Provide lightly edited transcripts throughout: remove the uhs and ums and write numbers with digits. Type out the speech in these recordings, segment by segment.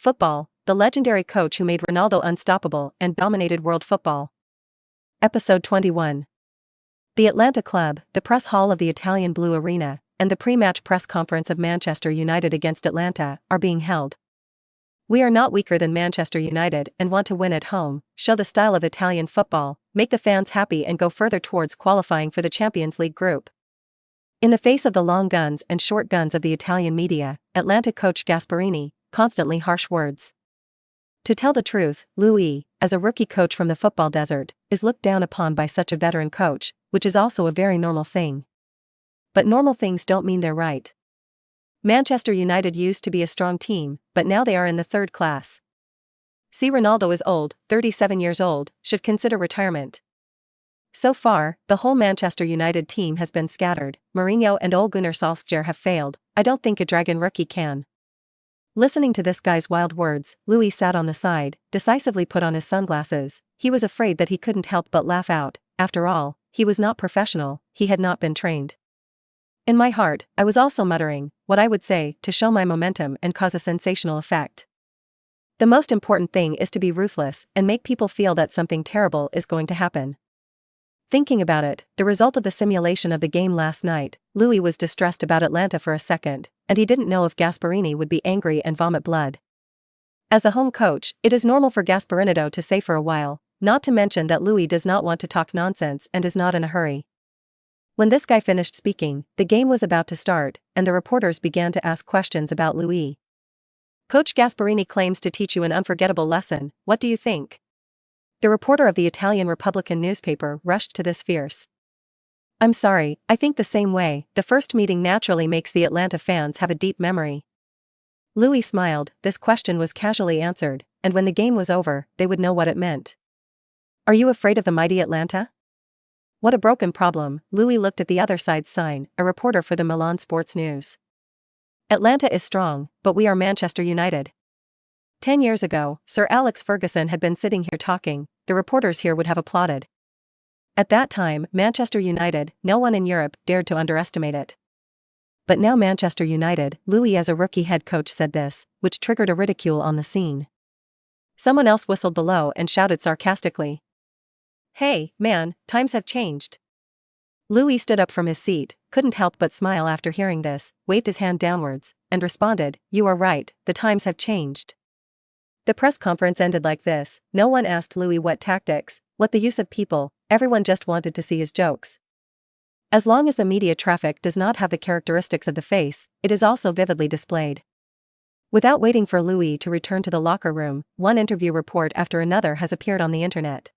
Football, the legendary coach who made Ronaldo unstoppable and dominated world football. Episode 21. The Atlanta Club, the press hall of the Italian Blue Arena, and the pre-match press conference of Manchester United against Atlanta are being held. We are not weaker than Manchester United and want to win at home, show the style of Italian football, make the fans happy and go further towards qualifying for the Champions League group. In the face of the long guns and short guns of the Italian media, Atlanta coach Gasperini, constantly harsh words. To tell the truth, Liu Yi, as a rookie coach from the football desert, is looked down upon by such a veteran coach, which is also a very normal thing. But normal things don't mean they're right. Manchester United used to be a strong team, but now they are in the third class. See, Ronaldo is old, 37 years old, should consider retirement. So far, the whole Manchester United team has been scattered. Mourinho and Ole Gunnar Solskjaer have failed. I don't think a dragon rookie can. Listening to this guy's wild words, Liu Yi sat on the side, decisively put on his sunglasses. He was afraid that he couldn't help but laugh out. After all, he was not professional, he had not been trained. In my heart, I was also muttering what I would say to show my momentum and cause a sensational effect. The most important thing is to be ruthless and make people feel that something terrible is going to happen. Thinking about it, the result of the simulation of the game last night, Liu Yi was distressed about Atlanta for a second, and he didn't know if Gasperini would be angry and vomit blood. As the home coach, it is normal for Gasperini to say for a while, not to mention that Liu Yi does not want to talk nonsense and is not in a hurry. When this guy finished speaking, the game was about to start, and the reporters began to ask questions about Liu Yi. Coach Gasperini claims to teach you an unforgettable lesson, what do you think? The reporter of the Italian Republican newspaper rushed to this fierce. I'm sorry, I think the same way. The first meeting naturally makes the Atlanta fans have a deep memory. Liu Yi smiled. This question was casually answered, and when the game was over, they would know what it meant. Are you afraid of the mighty Atlanta? What a broken problem. Liu Yi looked at the other side's sign, a reporter for the Milan Sports News. Atlanta is strong, but we are Manchester United. 10 years ago, Sir Alex Ferguson had been sitting here talking, the reporters here would have applauded. At that time, Manchester United, no one in Europe dared to underestimate it. But now Manchester United, Liu Yi as a rookie head coach said this, which triggered a ridicule on the scene. Someone else whistled below and shouted sarcastically. Hey, man, times have changed. Liu Yi stood up from his seat, couldn't help but smile after hearing this, waved his hand downwards, and responded, you are right, the times have changed. The press conference ended like this. No one asked Liu Yi what tactics, what the use of people, everyone just wanted to see his jokes. As long as the media traffic does not have the characteristics of the face, it is also vividly displayed. Without waiting for Liu Yi to return to the locker room, one interview report after another has appeared on the internet.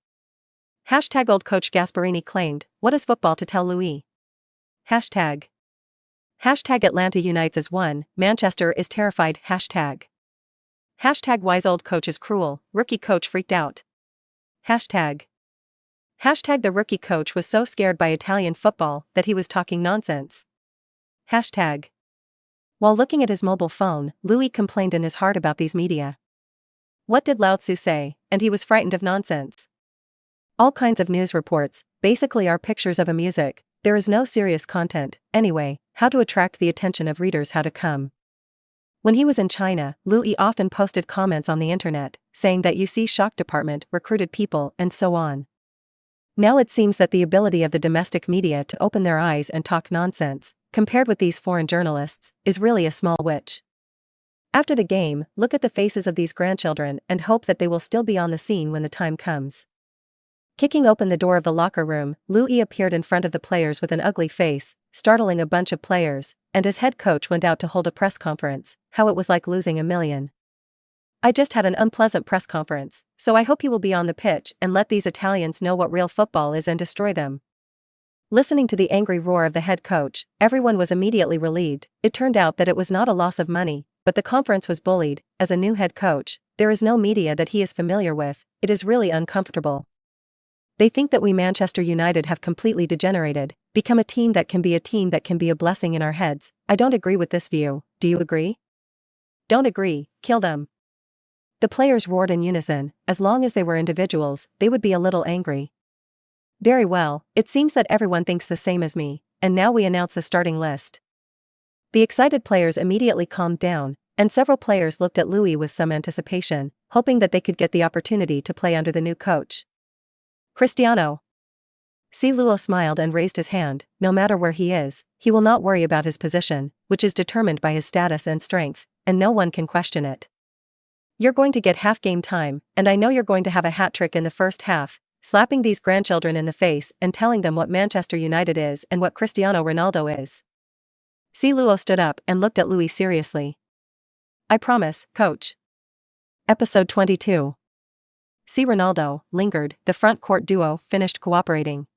Hashtag old coach Gasperini claimed, what is football to tell Liu Yi? Hashtag Atlanta unites as one, Manchester is terrified. Hashtag wise old coach is cruel, rookie coach freaked out. Hashtag the rookie coach was so scared by Italian football that he was talking nonsense. Hashtag while looking at his mobile phone, Liu Yi complained in his heart about these media. What did Lao Tzu say? And he was frightened of nonsense. All kinds of news reports, basically are pictures of a music, there is no serious content, anyway, how to attract the attention of readers, how to come. When he was in China, Liu Yi often posted comments on the internet, saying that you see shock department recruited people and so on. Now it seems that the ability of the domestic media to open their eyes and talk nonsense, compared with these foreign journalists, is really a small which. After the game, look at the faces of these grandchildren and hope that they will still be on the scene when the time comes. Kicking open the door of the locker room, Liu Yi appeared in front of the players with an ugly face, startling a bunch of players, and his head coach went out to hold a press conference, how it was like losing $1 million. I just had an unpleasant press conference, so I hope you will be on the pitch and let these Italians know what real football is and destroy them. Listening to the angry roar of the head coach, everyone was immediately relieved. It turned out that it was not a loss of money, but the conference was bullied. As a new head coach, there is no media that he is familiar with, it is really uncomfortable. They think that we Manchester United have completely degenerated, become a team that can be a blessing in our heads. I don't agree with this view, do you agree? Don't agree, kill them. The players roared in unison. As long as they were individuals, they would be a little angry. Very well, it seems that everyone thinks the same as me, and now we announce the starting list. The excited players immediately calmed down, And several players looked at Liu Yi with some anticipation, hoping that they could get the opportunity to play under the new coach. Cristiano. Liu smiled and raised his hand. No matter where he is, he will not worry about his position, which is determined by his status and strength, and no one can question it. You're going to get half game time, and I know you're going to have a hat trick in the first half, slapping these grandchildren in the face and telling them what Manchester United is and what Cristiano Ronaldo is. Liu stood up and looked at Liu Yi seriously. I promise, coach. Episode 22. Ronaldo lingered. The front court duo finished cooperating.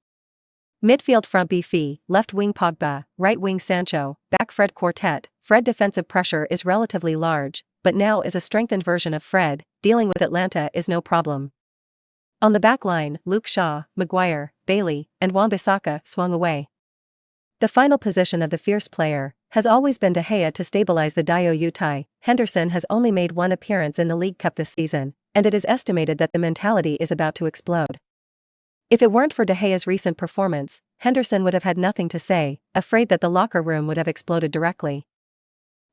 Midfield front BF, left wing Pogba, right wing Sancho, back Fred quartet. Fred defensive pressure is relatively large, but now is a strengthened version of Fred. Dealing with Atlanta is no problem. On the back line, Luke Shaw, Maguire, Bailey, and Wan-Bissaka swung away. The final position of the fierce player has always been De Gea to stabilize the Dio Utai. Henderson has only made one appearance in the League Cup this season, and it is estimated that the mentality is about to explode. If it weren't for De Gea's recent performance, Henderson would have had nothing to say, afraid that the locker room would have exploded directly.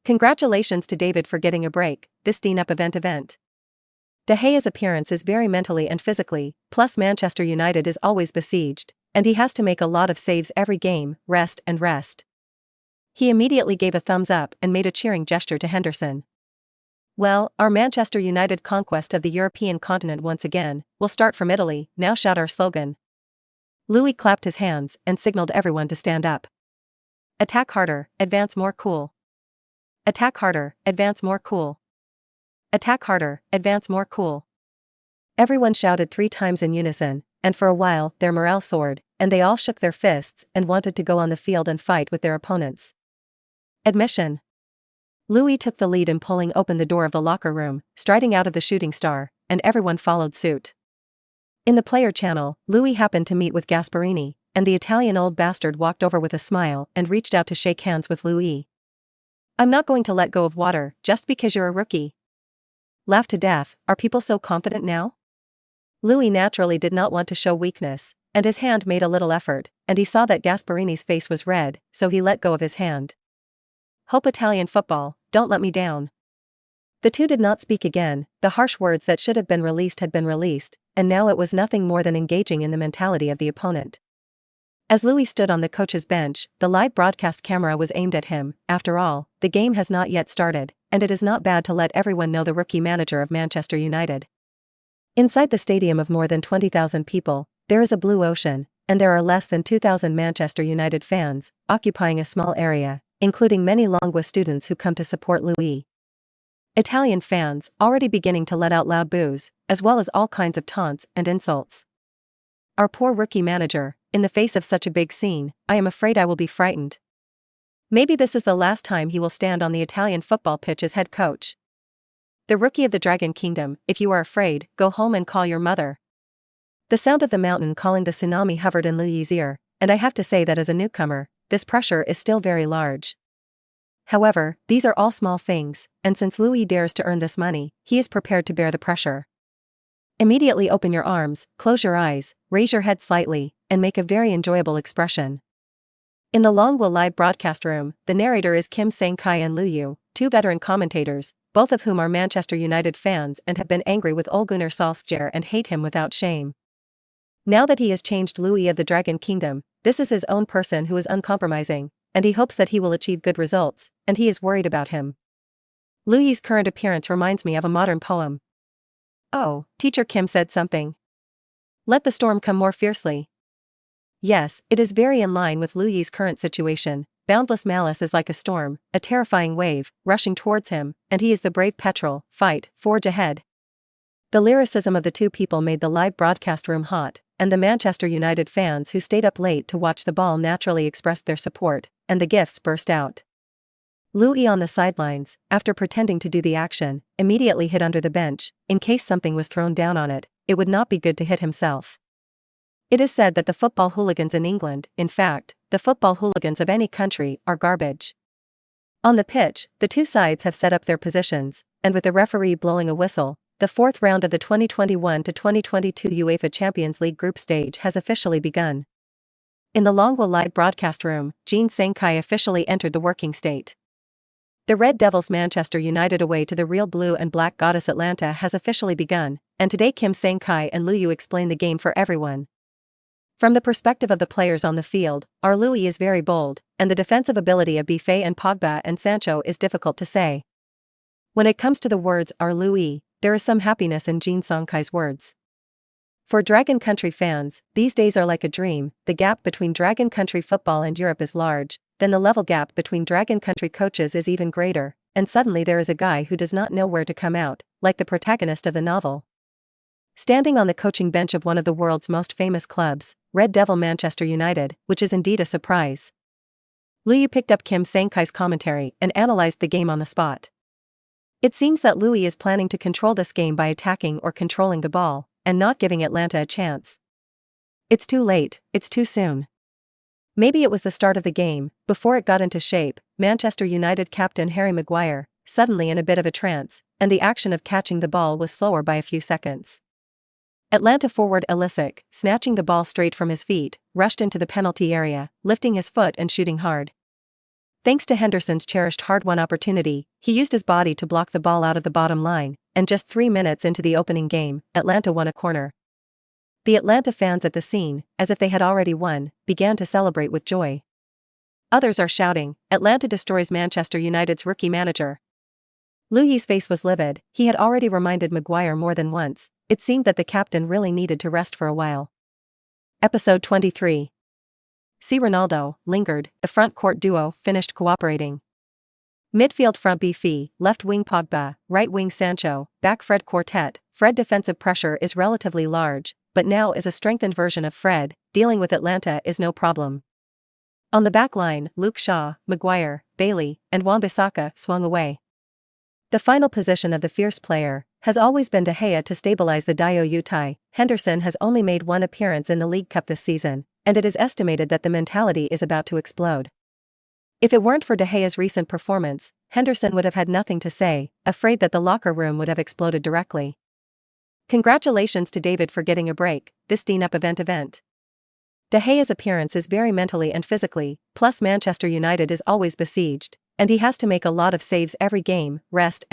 Congratulations to David for getting a break, this up event. De Gea's appearance is very mentally and physically, plus Manchester United is always besieged, and he has to make a lot of saves every game, rest. He immediately gave a thumbs up and made a cheering gesture to Henderson. Well, our Manchester United conquest of the European continent once again, will start from Italy, now shout our slogan. Liu Yi clapped his hands and signaled everyone to stand up. Attack harder, advance more cool. Attack harder, advance more cool. Attack harder, advance more cool. Everyone shouted 3 times in unison, and for a while their morale soared, and they all shook their fists and wanted to go on the field and fight with their opponents. Admission. Liu Yi took the lead in pulling open the door of the locker room, striding out of the shooting star, and everyone followed suit. In the player channel, Liu Yi happened to meet with Gasperini, and the Italian old bastard walked over with a smile and reached out to shake hands with Liu Yi. I'm not going to let go of water just because you're a rookie. Laughed to death. Are people so confident now? Liu Yi naturally did not want to show weakness, and his hand made a little effort, and he saw that Gasperini's face was red, so he let go of his hand. Hope Italian football, don't let me down. The two did not speak again. The harsh words that should have been released had been released, and now it was nothing more than engaging in the mentality of the opponent. As Liu Yi stood on the coach's bench, the live broadcast camera was aimed at him. After all, the game has not yet started, and it is not bad to let everyone know the rookie manager of Manchester United. Inside the stadium of more than 20,000 people, there is a blue ocean, and there are less than 2,000 Manchester United fans, occupying a small area, including many Longwa students who come to support Liu Yi. Italian fans, already beginning to let out loud boos, as well as all kinds of taunts and insults. Our poor rookie manager, in the face of such a big scene, I am afraid I will be frightened. Maybe this is the last time he will stand on the Italian football pitch as head coach. The rookie of the Dragon Kingdom, if you are afraid, go home and call your mother. The sound of the mountain calling the tsunami hovered in Liu Yi's ear, and I have to say that as a newcomer, this pressure is still very large. However, these are all small things, and since Liu Yi dares to earn this money, he is prepared to bear the pressure. Immediately open your arms, close your eyes, raise your head slightly, and make a very enjoyable expression. In the Longwa live broadcast room, the narrator is Kim Sang-kai and Liu Yi, 2 veteran commentators, both of whom are Manchester United fans and have been angry with Ole Gunnar Solskjaer and hate him without shame. Now that he has changed Liu Yi of the Dragon Kingdom, this is his own person who is uncompromising, and he hopes that he will achieve good results, and he is worried about him. Liu Yi's current appearance reminds me of a modern poem. Oh, Teacher Kim said something. Let the storm come more fiercely. Yes, it is very in line with Liu Yi's current situation. Boundless malice is like a storm, a terrifying wave, rushing towards him, and he is the brave petrel, fight, forge ahead. The lyricism of the two people made the live broadcast room hot, and the Manchester United fans who stayed up late to watch the ball naturally expressed their support, and the gifts burst out. Liu Yi on the sidelines, after pretending to do the action, immediately hid under the bench. In case something was thrown down on it, it would not be good to hit himself. It is said that the football hooligans in England, in fact, the football hooligans of any country, are garbage. On the pitch, the two sides have set up their positions, and with the referee blowing a whistle, the 4th round of the 2021-2022 UEFA Champions League group stage has officially begun. In the Longwa live broadcast room, Jin Sang-kai officially entered the working state. The Red Devils Manchester United away to the real blue and black goddess Atlanta has officially begun, and today Kim Sang-kai and Liu Yi explain the game for everyone. From the perspective of the players on the field, our Liu Yi is very bold, and the defensive ability of Buffet and Pogba and Sancho is difficult to say. When it comes to the words our Liu Yi, there is some happiness in Jin Sang-kai's words. For Dragon Country fans, these days are like a dream. The gap between Dragon Country football and Europe is large, then the level gap between Dragon Country coaches is even greater, and suddenly there is a guy who does not know where to come out, like the protagonist of the novel. Standing on the coaching bench of one of the world's most famous clubs, Red Devil Manchester United, which is indeed a surprise. Liu Yi picked up Kim Sang-kai's commentary and analyzed the game on the spot. It seems that Liu Yi is planning to control this game by attacking or controlling the ball, and not giving Atlanta a chance. It's too late, it's too soon. Maybe it was the start of the game, before it got into shape. Manchester United captain Harry Maguire, suddenly in a bit of a trance, and the action of catching the ball was slower by a few seconds. Atlanta forward Elisic, snatching the ball straight from his feet, rushed into the penalty area, lifting his foot and shooting hard. Thanks to Henderson's cherished hard-won opportunity, he used his body to block the ball out of the bottom line, and just 3 minutes into the opening game, Atlanta won a corner. The Atlanta fans at the scene, as if they had already won, began to celebrate with joy. Others are shouting, "Atlanta destroys Manchester United's rookie manager." Liu Yi's face was livid. He had already reminded Maguire more than once. It seemed that the captain really needed to rest for a while. Episode 23. See Ronaldo, lingered, the front court duo finished cooperating. Midfield front Buffet, left wing Pogba, right wing Sancho, back Fred quartet. Fred defensive pressure is relatively large, but now is a strengthened version of Fred. Dealing with Atlanta is no problem. On the back line, Luke Shaw, Maguire, Bailey, and Wan-Bissaka swung away. The final position of the fierce player has always been De Gea to stabilize the Dio Utai. Henderson has only made one appearance in the League Cup this season, and it is estimated that the mentality is about to explode. If it weren't for De Gea's recent performance, Henderson would have had nothing to say, afraid that the locker room would have exploded directly. Congratulations to David for getting a break, this DNUP event. De Gea's appearance is very mentally and physically, plus Manchester United is always besieged, and he has to make a lot of saves every game. Rest.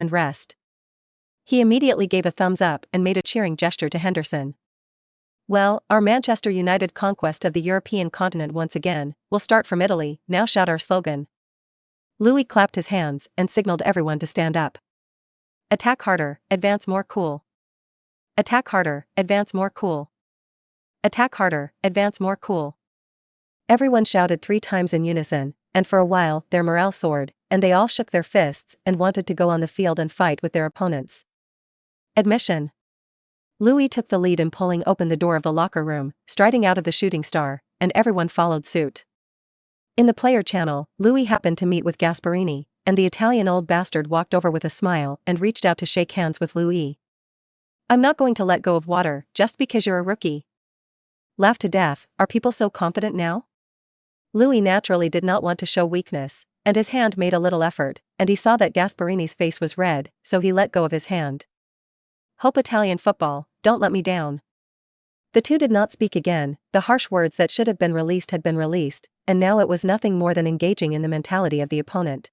He immediately gave a thumbs up and made a cheering gesture to Henderson. Well, our Manchester United conquest of the European continent once again, will start from Italy. Now shout our slogan. Liu Yi clapped his hands and signaled everyone to stand up. Attack harder, advance more cool. Attack harder, advance more cool. Attack harder, advance more cool. Everyone shouted 3 times in unison, and for a while their morale soared, and they all shook their fists and wanted to go on the field and fight with their opponents. Admission. Liu Yi took the lead in pulling open the door of the locker room, striding out of the shooting star, and everyone followed suit. In the player channel, Liu Yi happened to meet with Gasparini, and the Italian old bastard walked over with a smile and reached out to shake hands with Liu Yi. "I'm not going to let go of water just because you're a rookie." Laughed to death. Are people so confident now? Liu Yi naturally did not want to show weakness, and his hand made a little effort, and he saw that Gasparini's face was red, so he let go of his hand. "Hope Italian football, don't let me down." The two did not speak again. The harsh words that should have been released had been released, and now it was nothing more than engaging in the mentality of the opponent.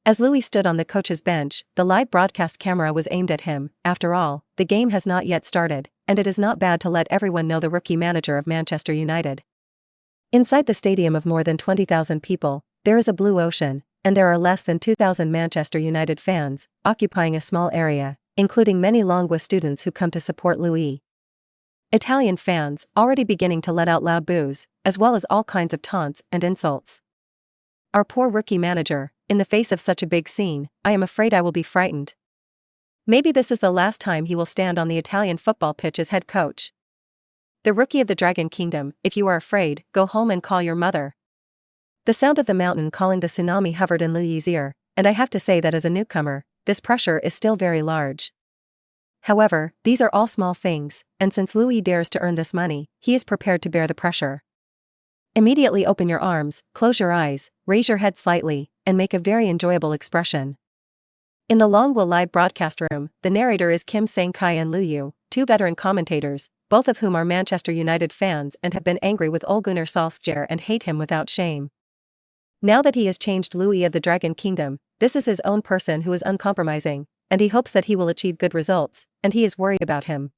As Liu Yi stood on the coach's bench, the live broadcast camera was aimed at him. After all, the game has not yet started, and it is not bad to let everyone know the rookie manager of Manchester United. Inside the stadium of more than 20,000 people, there is a blue ocean, and there are less than 2,000 Manchester United fans, occupying a small area, including many Lingua students who come to support Liu Yi. Italian fans, already beginning to let out loud boos, as well as all kinds of taunts and insults. Our poor rookie manager, in the face of such a big scene, I am afraid I will be frightened. Maybe this is the last time he will stand on the Italian football pitch as head coach. The rookie of the Dragon Kingdom, if you are afraid, go home and call your mother. The sound of the mountain calling the tsunami hovered in Liu Yi's ear, and I have to say that as a newcomer, this pressure is still very large. However, these are all small things, and since Liu Yi dares to earn this money, he is prepared to bear the pressure. Immediately open your arms, close your eyes, raise your head slightly, and make a very enjoyable expression. In the Longwell live broadcast room, the narrator is Kim Sang-kai and Liu Yi, 2 veteran commentators, both of whom are Manchester United fans and have been angry with Ole Gunnar Solskjaer and hate him without shame. Now that he has changed Liu Yi of the Dragon Kingdom, this is his own person who is uncompromising, and he hopes that he will achieve good results, and he is worried about him.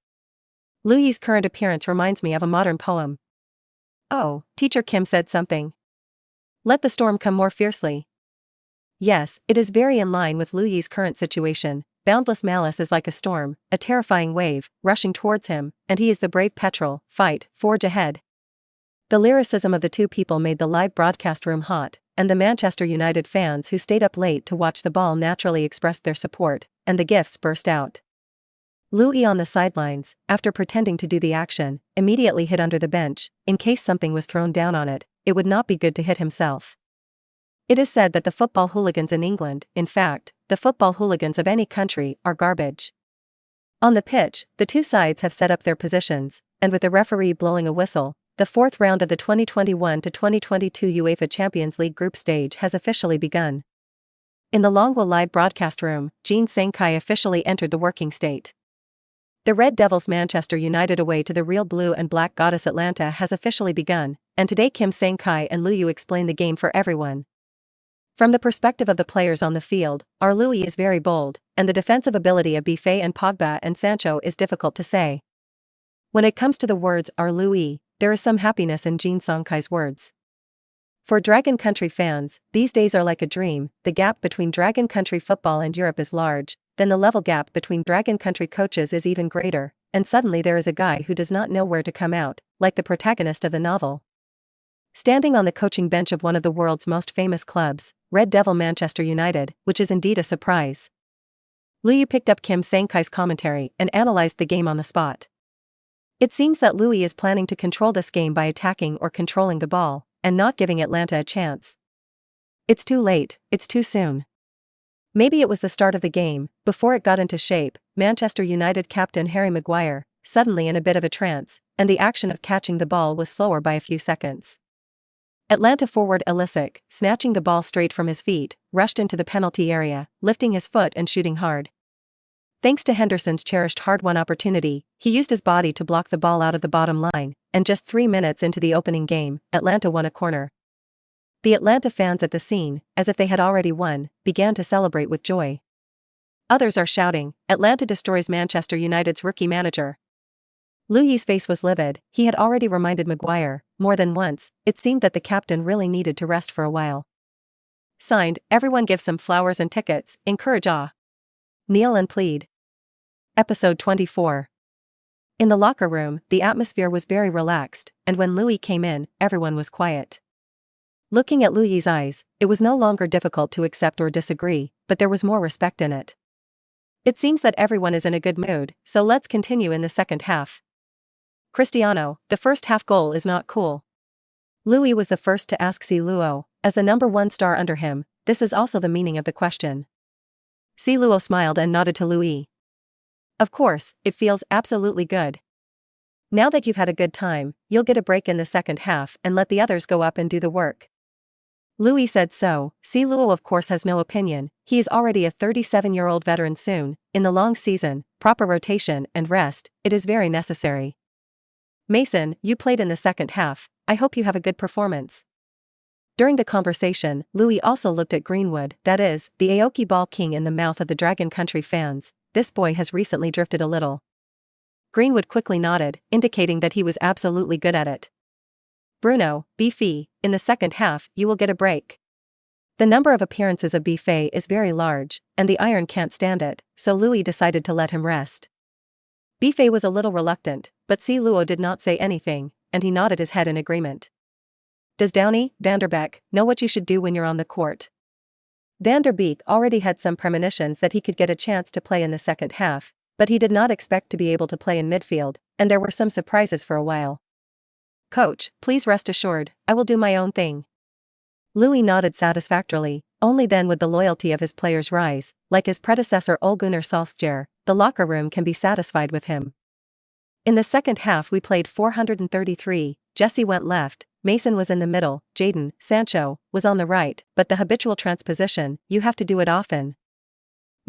Liu Yi's current appearance reminds me of a modern poem. Oh, Teacher Kim said something. Let the storm come more fiercely. Yes, it is very in line with Liu Yi's current situation. Boundless malice is like a storm, a terrifying wave, rushing towards him, and he is the brave petrel, fight, forge ahead. The lyricism of the two people made the live broadcast room hot, and the Manchester United fans who stayed up late to watch the ball naturally expressed their support, and the gifts burst out. Liu Yi on the sidelines, after pretending to do the action, immediately hid under the bench. In case something was thrown down on it, it would not be good to hit himself. It is said that the football hooligans in England, in fact, the football hooligans of any country, are garbage. On the pitch, the two sides have set up their positions, and with the referee blowing a whistle, the fourth round of the 2021-2022 UEFA Champions League group stage has officially begun. In the Longwell live broadcast room, Jin Sang-kai officially entered the working state. The Red Devils Manchester United away to the real blue and black goddess Atlanta has officially begun, and today Kim Sang-kai and Liu Yi explain the game for everyone. From the perspective of the players on the field, our Liu Yi is very bold, and the defensive ability of Buffet and Pogba and Sancho is difficult to say. When it comes to the words our Liu Yi, there is some happiness in Jin Sang-kai's words. For Dragon Country fans, these days are like a dream. The gap between Dragon Country football and Europe is large, then the level gap between Dragon Country coaches is even greater, and suddenly there is a guy who does not know where to come out, like the protagonist of the novel. Standing on the coaching bench of one of the world's most famous clubs, Red Devil Manchester United, which is indeed a surprise. Liu Yi picked up Kim Sang-kai's commentary and analyzed the game on the spot. It seems that Liu Yi is planning to control this game by attacking or controlling the ball, and not giving Atlanta a chance. It's too late, it's too soon. Maybe it was the start of the game. Before it got into shape, Manchester United captain Harry Maguire, suddenly in a bit of a trance, and the action of catching the ball was slower by a few seconds. Atlanta forward Elisic, snatching the ball straight from his feet, rushed into the penalty area, lifting his foot and shooting hard. Thanks to Henderson's cherished hard-won opportunity, he used his body to block the ball out of the bottom line, and just 3 minutes into the opening game, Atlanta won a corner. The Atlanta fans at the scene, as if they had already won, began to celebrate with joy. Others are shouting, Atlanta destroys Manchester United's rookie manager. Liu Yi's face was livid. He had already reminded Maguire, more than once, it seemed that the captain really needed to rest for a while. Signed, everyone give some flowers and tickets, encourage kneel and plead. Episode 24. In the locker room, the atmosphere was very relaxed, and when Liu Yi came in, everyone was quiet. Looking at Liu Yi's eyes, it was no longer difficult to accept or disagree, but there was more respect in it. It seems that everyone is in a good mood, so let's continue in the second half. Cristiano, the first half goal is not cool. Liu Yi was the first to ask Si Luo, as the number one star under him. This is also the meaning of the question. Si Luo smiled and nodded to Liu Yi. Of course, it feels absolutely good. Now that you've had a good time, you'll get a break in the second half and let the others go up and do the work. Liu Yi said so. Si Luo of course has no opinion. He is already a 37-year-old veteran soon. In the long season, proper rotation and rest, it is very necessary. Mason, you played in the second half. I hope you have a good performance. During the conversation, Liu Yi also looked at Greenwood, that is, the Aoki Ball King in the mouth of the Dragon Country fans. This boy has recently drifted a little. Greenwood quickly nodded, indicating that he was absolutely good at it. Bruno, Buffet, in the second half, you will get a break. The number of appearances of Buffet is very large, and the iron can't stand it, so Liu Yi decided to let him rest. Buffet was a little reluctant, but Si Luo did not say anything, and he nodded his head in agreement. Does Downey, Van der Beek, know what you should do when you're on the court? Van der Beek already had some premonitions that he could get a chance to play in the second half, but he did not expect to be able to play in midfield, and there were some surprises for a while. Coach, please rest assured, I will do my own thing. Liu Yi nodded satisfactorily. Only then would the loyalty of his players rise. Like his predecessor Ole Gunnar Solskjaer, the locker room can be satisfied with him. In the second half we played 433, Jesse went left, Mason was in the middle, Jadon, Sancho, was on the right, but the habitual transposition, you have to do it often.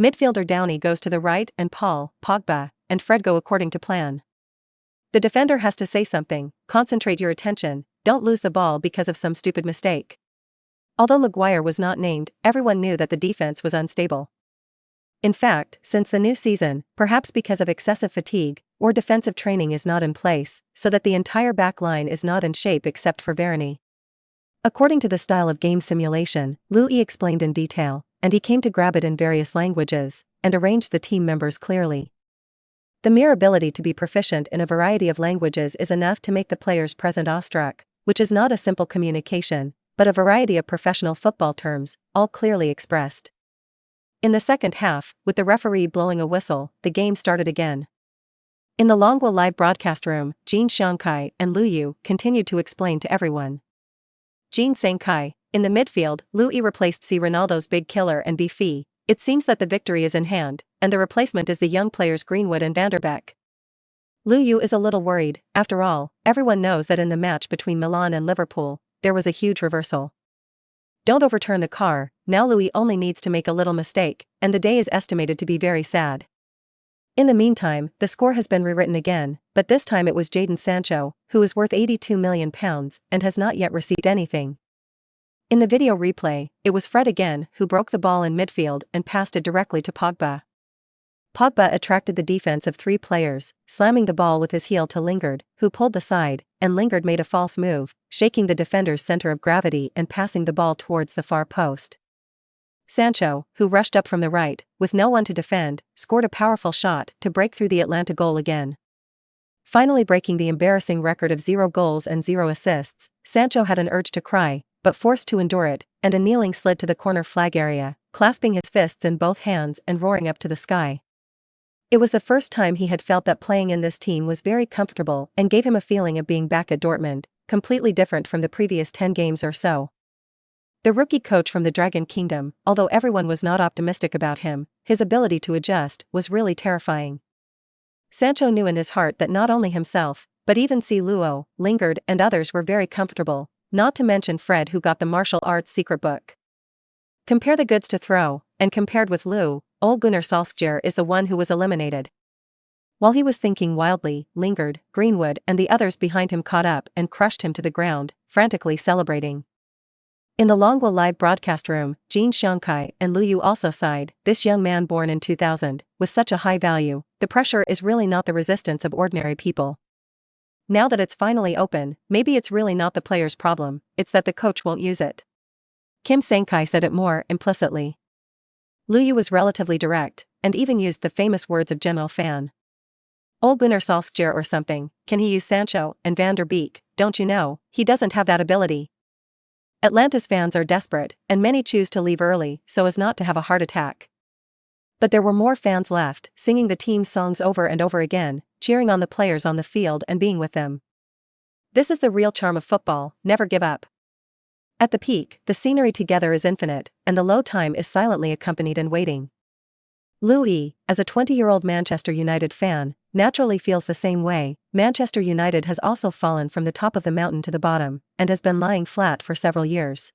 Midfielder Downey goes to the right and Paul, Pogba, and Fred go according to plan. The defender has to say something, concentrate your attention, don't lose the ball because of some stupid mistake. Although Maguire was not named, everyone knew that the defense was unstable. In fact, since the new season, perhaps because of excessive fatigue, or defensive training is not in place, so that the entire back line is not in shape except for Varane. According to the style of game simulation, Liu Yi explained in detail, and he came to grab it in various languages, and arranged the team members clearly. The mere ability to be proficient in a variety of languages is enough to make the players present awestruck, which is not a simple communication, but a variety of professional football terms, all clearly expressed. In the second half, with the referee blowing a whistle, the game started again. In the Longwa live broadcast room, Jin Xiangkai and Liu Yi continued to explain to everyone. Jin Xiangkai, in the midfield, Liu Yi replaced Ronaldo's big killer and Beefy. It seems that the victory is in hand, and the replacement is the young players Greenwood and Van der Beek. Liu Yi is a little worried. After all, everyone knows that in the match between Milan and Liverpool, there was a huge reversal. Don't overturn the car. Now Liu Yi only needs to make a little mistake, and the day is estimated to be very sad. In the meantime, the score has been rewritten again, but this time it was Jadon Sancho, who is worth £82 million and has not yet received anything. In the video replay, it was Fred again who broke the ball in midfield and passed it directly to Pogba. Pogba attracted the defense of 3 players, slamming the ball with his heel to Lingard, who pulled the side, and Lingard made a false move, shaking the defender's center of gravity and passing the ball towards the far post. Sancho, who rushed up from the right, with no one to defend, scored a powerful shot to break through the Atlanta goal again. Finally breaking the embarrassing record of 0 goals and 0 assists, Sancho had an urge to cry, but forced to endure it, and a kneeling slid to the corner flag area, clasping his fists in both hands and roaring up to the sky. It was the first time he had felt that playing in this team was very comfortable and gave him a feeling of being back at Dortmund, completely different from the previous 10 games or so. The rookie coach from the Dragon Kingdom, although everyone was not optimistic about him, his ability to adjust was really terrifying. Sancho knew in his heart that not only himself, but even Luo, Lingard and others were very comfortable, not to mention Fred who got the martial arts secret book. Compare the goods to throw, and compared with Ole Gunnar Solskjaer is the one who was eliminated. While he was thinking wildly, Lingard, Greenwood and the others behind him caught up and crushed him to the ground, frantically celebrating. In the Longwa live broadcast room, Jin Xiangkai and Liu Yi also sighed. This young man born in 2000, with such a high value, the pressure is really not the resistance of ordinary people. Now that it's finally open, maybe it's really not the player's problem, it's that the coach won't use it. Kim Sang-kai said it more implicitly. Liu Yi was relatively direct, and even used the famous words of General Fan. Ole Gunnar Solskjaer or something, can he use Sancho and Van der Beek? Don't you know, he doesn't have that ability. Atlanta's fans are desperate, and many choose to leave early so as not to have a heart attack. But there were more fans left, singing the team's songs over and over again, cheering on the players on the field and being with them. This is the real charm of football, never give up. At the peak, the scenery together is infinite, and the low time is silently accompanied and waiting. Liu Yi, as a 20-year-old Manchester United fan, naturally feels the same way. Manchester United has also fallen from the top of the mountain to the bottom, and has been lying flat for several years.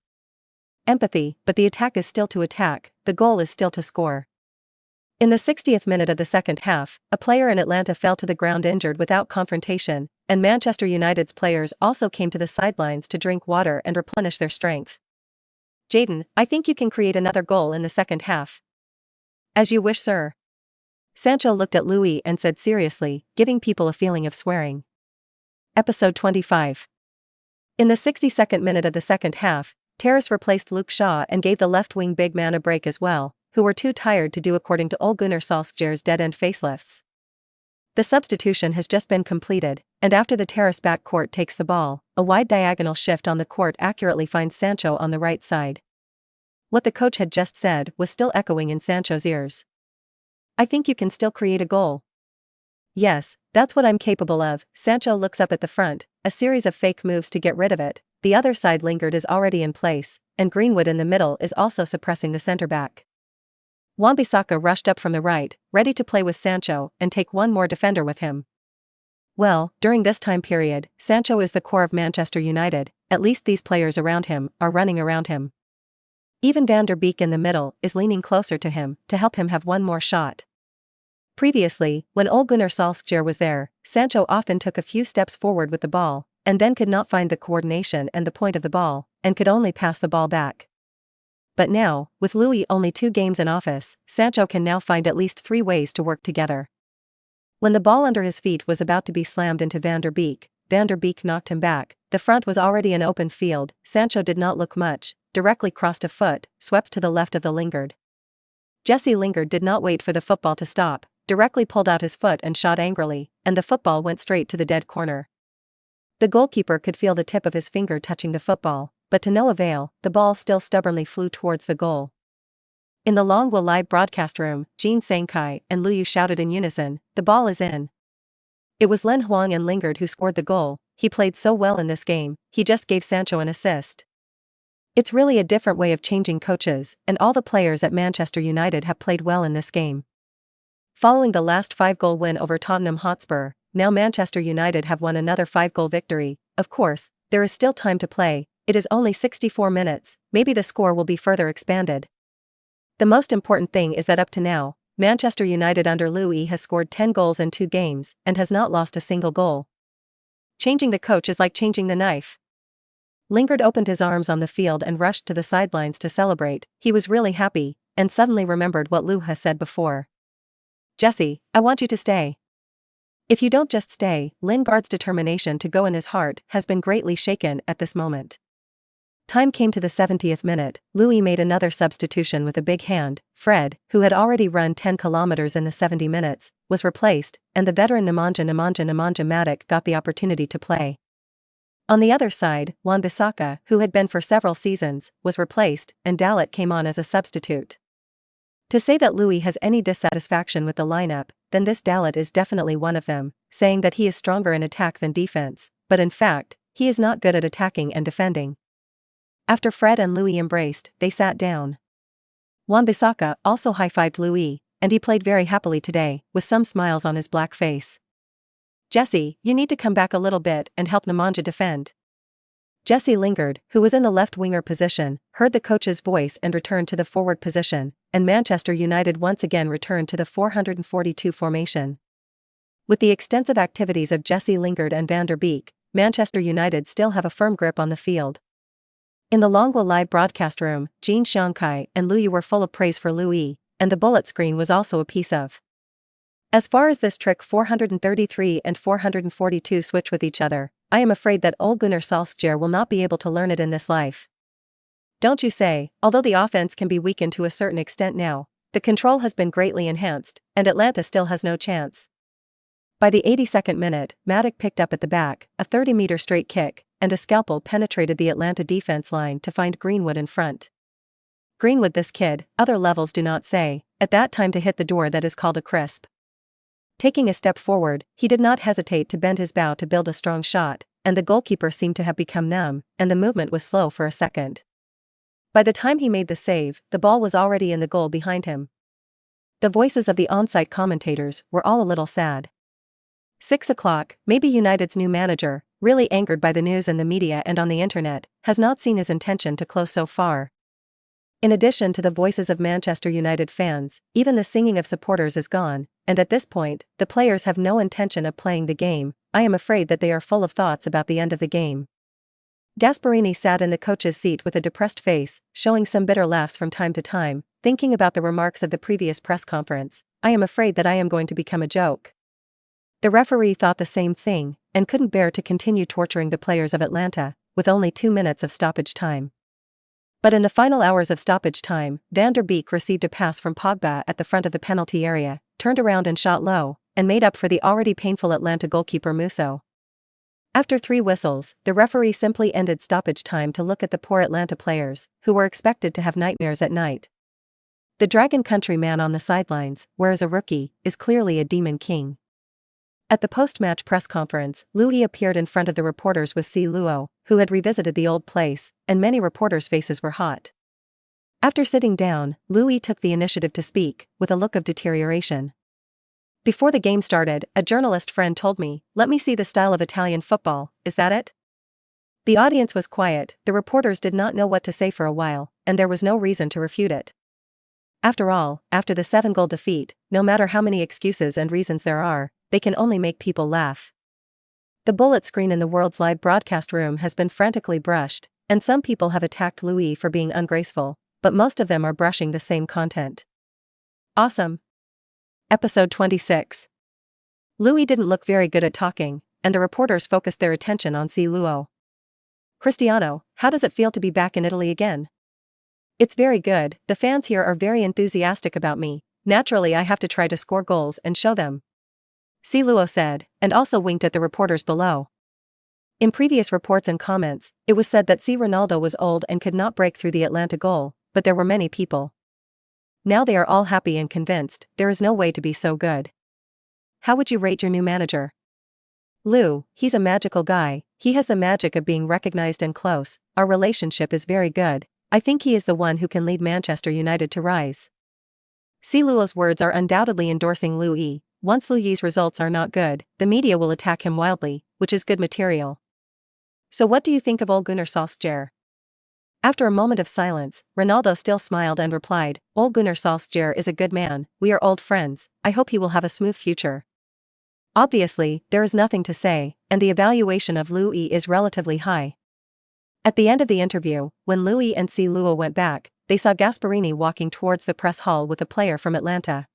Empathy, but the attack is still to attack, the goal is still to score. In the 60th minute of the second half, a player in Atlanta fell to the ground injured without confrontation, and Manchester United's players also came to the sidelines to drink water and replenish their strength. Jadon, I think you can create another goal in the second half. As you wish, sir. Sancho looked at Liu Yi and said seriously, giving people a feeling of swearing. Episode 25. In the 62nd minute of the second half, Terrace replaced Luke Shaw and gave the left-wing big man a break as well, who were too tired to do according to Ole Gunnar Solskjaer's dead-end facelifts. The substitution has just been completed, and after the Terrace back court takes the ball, a wide diagonal shift on the court accurately finds Sancho on the right side. What the coach had just said was still echoing in Sancho's ears. I think you can still create a goal. Yes, that's what I'm capable of. Sancho looks up at the front, a series of fake moves to get rid of it. The other side Lingard is already in place, and Greenwood in the middle is also suppressing the center back. Wan-Bissaka rushed up from the right, ready to play with Sancho and take one more defender with him. Well, during this time period, Sancho is the core of Manchester United, at least these players around him are running around him. Even Van der Beek in the middle is leaning closer to him to help him have one more shot. Previously, when Ole Gunnar Solskjaer was there, Sancho often took a few steps forward with the ball, and then could not find the coordination and the point of the ball, and could only pass the ball back. But now, with Liu Yi only 2 games in office, Sancho can now find at least 3 ways to work together. When the ball under his feet was about to be slammed into Van der Beek knocked him back. The front was already an open field. Sancho did not look much, directly crossed a foot, swept to the left of the Lingard. Jesse Lingard did not wait for the football to stop, directly pulled out his foot and shot angrily, and the football went straight to the dead corner. The goalkeeper could feel the tip of his finger touching the football, but to no avail, the ball still stubbornly flew towards the goal. In the Longwo live broadcast room, Jin Sangkai and Liu Yi shouted in unison, "The ball is in." It was Lin Huang and Lingard who scored the goal. He played so well in this game, he just gave Sancho an assist. It's really a different way of changing coaches, and all the players at Manchester United have played well in this game. Following the last 5-goal win over Tottenham Hotspur, now Manchester United have won another 5-goal victory. Of course, there is still time to play. It is only 64 minutes, maybe the score will be further expanded. The most important thing is that up to now, Manchester United under Liu Yi has scored 10 goals in 2 games, and has not lost a single goal. Changing the coach is like changing the knife. Lingard opened his arms on the field and rushed to the sidelines to celebrate. He was really happy, and suddenly remembered what Liu has said before. "Jesse, I want you to stay." If you don't just stay, Lingard's determination to go in his heart has been greatly shaken at this moment. Time came to the 70th minute. Liu Yi made another substitution with a big hand. Fred, who had already run 10 kilometers in the 70 minutes, was replaced, and the veteran Nemanja Matic got the opportunity to play. On the other side, Wan-Bissaka, who had been for several seasons, was replaced, and Dalot came on as a substitute. To say that Liu Yi has any dissatisfaction with the lineup, then this Dalot is definitely one of them, saying that he is stronger in attack than defense, but in fact, he is not good at attacking and defending. After Fred and Liu Yi embraced, they sat down. Wan-Bissaka also high-fived Liu Yi, and he played very happily today, with some smiles on his black face. "Jesse, you need to come back a little bit and help Nemanja defend." Jesse Lingard, who was in the left-winger position, heard the coach's voice and returned to the forward position, and Manchester United once again returned to the 442 formation. With the extensive activities of Jesse Lingard and Van der Beek, Manchester United still have a firm grip on the field. In the Longwo live broadcast room, Jin Xiangkai and Liu Yi were full of praise for Liu Yi, and the bullet screen was also a piece of. As far as this trick 433 and 442 switch with each other, I am afraid that Ole Gunnar Solskjaer will not be able to learn it in this life. Don't you say? Although the offense can be weakened to a certain extent now, the control has been greatly enhanced, and Atlanta still has no chance. By the 82nd minute, Matic picked up at the back, a 30-meter straight kick, and a scalpel penetrated the Atlanta defense line to find Greenwood in front. Greenwood, this kid, other levels do not say, at that time to hit the door that is called a crisp. Taking a step forward, he did not hesitate to bend his bow to build a strong shot, and the goalkeeper seemed to have become numb, and the movement was slow for a second. By the time he made the save, the ball was already in the goal behind him. The voices of the on-site commentators were all a little sad. 6 o'clock, maybe United's new manager, really angered by the news in the media and on the internet, has not seen his intention to close so far. In addition to the voices of Manchester United fans, even the singing of supporters is gone, and at this point, the players have no intention of playing the game. I am afraid that they are full of thoughts about the end of the game. Gasperini sat in the coach's seat with a depressed face, showing some bitter laughs from time to time, thinking about the remarks of the previous press conference. I am afraid that I am going to become a joke. The referee thought the same thing, and couldn't bear to continue torturing the players of Atlanta, with only 2 minutes of stoppage time. But in the final hours of stoppage time, Van der Beek received a pass from Pogba at the front of the penalty area, turned around and shot low, and made up for the already painful Atlanta goalkeeper Musso. After 3 whistles, the referee simply ended stoppage time to look at the poor Atlanta players, who were expected to have nightmares at night. The Dragon Country man on the sidelines, whereas a rookie, is clearly a demon king. At the post-match press conference, Liu Yi appeared in front of the reporters with C. Luo, who had revisited the old place, and many reporters' faces were hot. After sitting down, Liu Yi took the initiative to speak, with a look of deterioration. Before the game started, a journalist friend told me, "Let me see the style of Italian football, is that it?" The audience was quiet, the reporters did not know what to say for a while, and there was no reason to refute it. After all, after the 7-goal defeat, no matter how many excuses and reasons there are, they can only make people laugh. The bullet screen in the world's live broadcast room has been frantically brushed, and some people have attacked Liu Yi for being ungraceful, but most of them are brushing the same content. Awesome. Episode 26. Liu Yi didn't look very good at talking, and the reporters focused their attention on Luo. Cristiano, how does it feel to be back in Italy again? It's very good, the fans here are very enthusiastic about me, naturally I have to try to score goals and show them. Luo said, and also winked at the reporters below. In previous reports and comments, it was said that Ronaldo was old and could not break through the Atlanta goal, but there were many people. Now they are all happy and convinced, there is no way to be so good. How would you rate your new manager? Liu, he's a magical guy, he has the magic of being recognized and close, our relationship is very good, I think he is the one who can lead Manchester United to rise. Luo's words are undoubtedly endorsing Liu Yi. Once Liu Yi's results are not good, the media will attack him wildly, which is good material. So what do you think of Ole Gunnar Solskjaer? After a moment of silence, Ronaldo still smiled and replied, Ole Gunnar Solskjaer is a good man, we are old friends, I hope he will have a smooth future. Obviously, there is nothing to say, and the evaluation of Liu Yi is relatively high. At the end of the interview, when Liu Yi and Luo went back, they saw Gasperini walking towards the press hall with a player from Atlanta.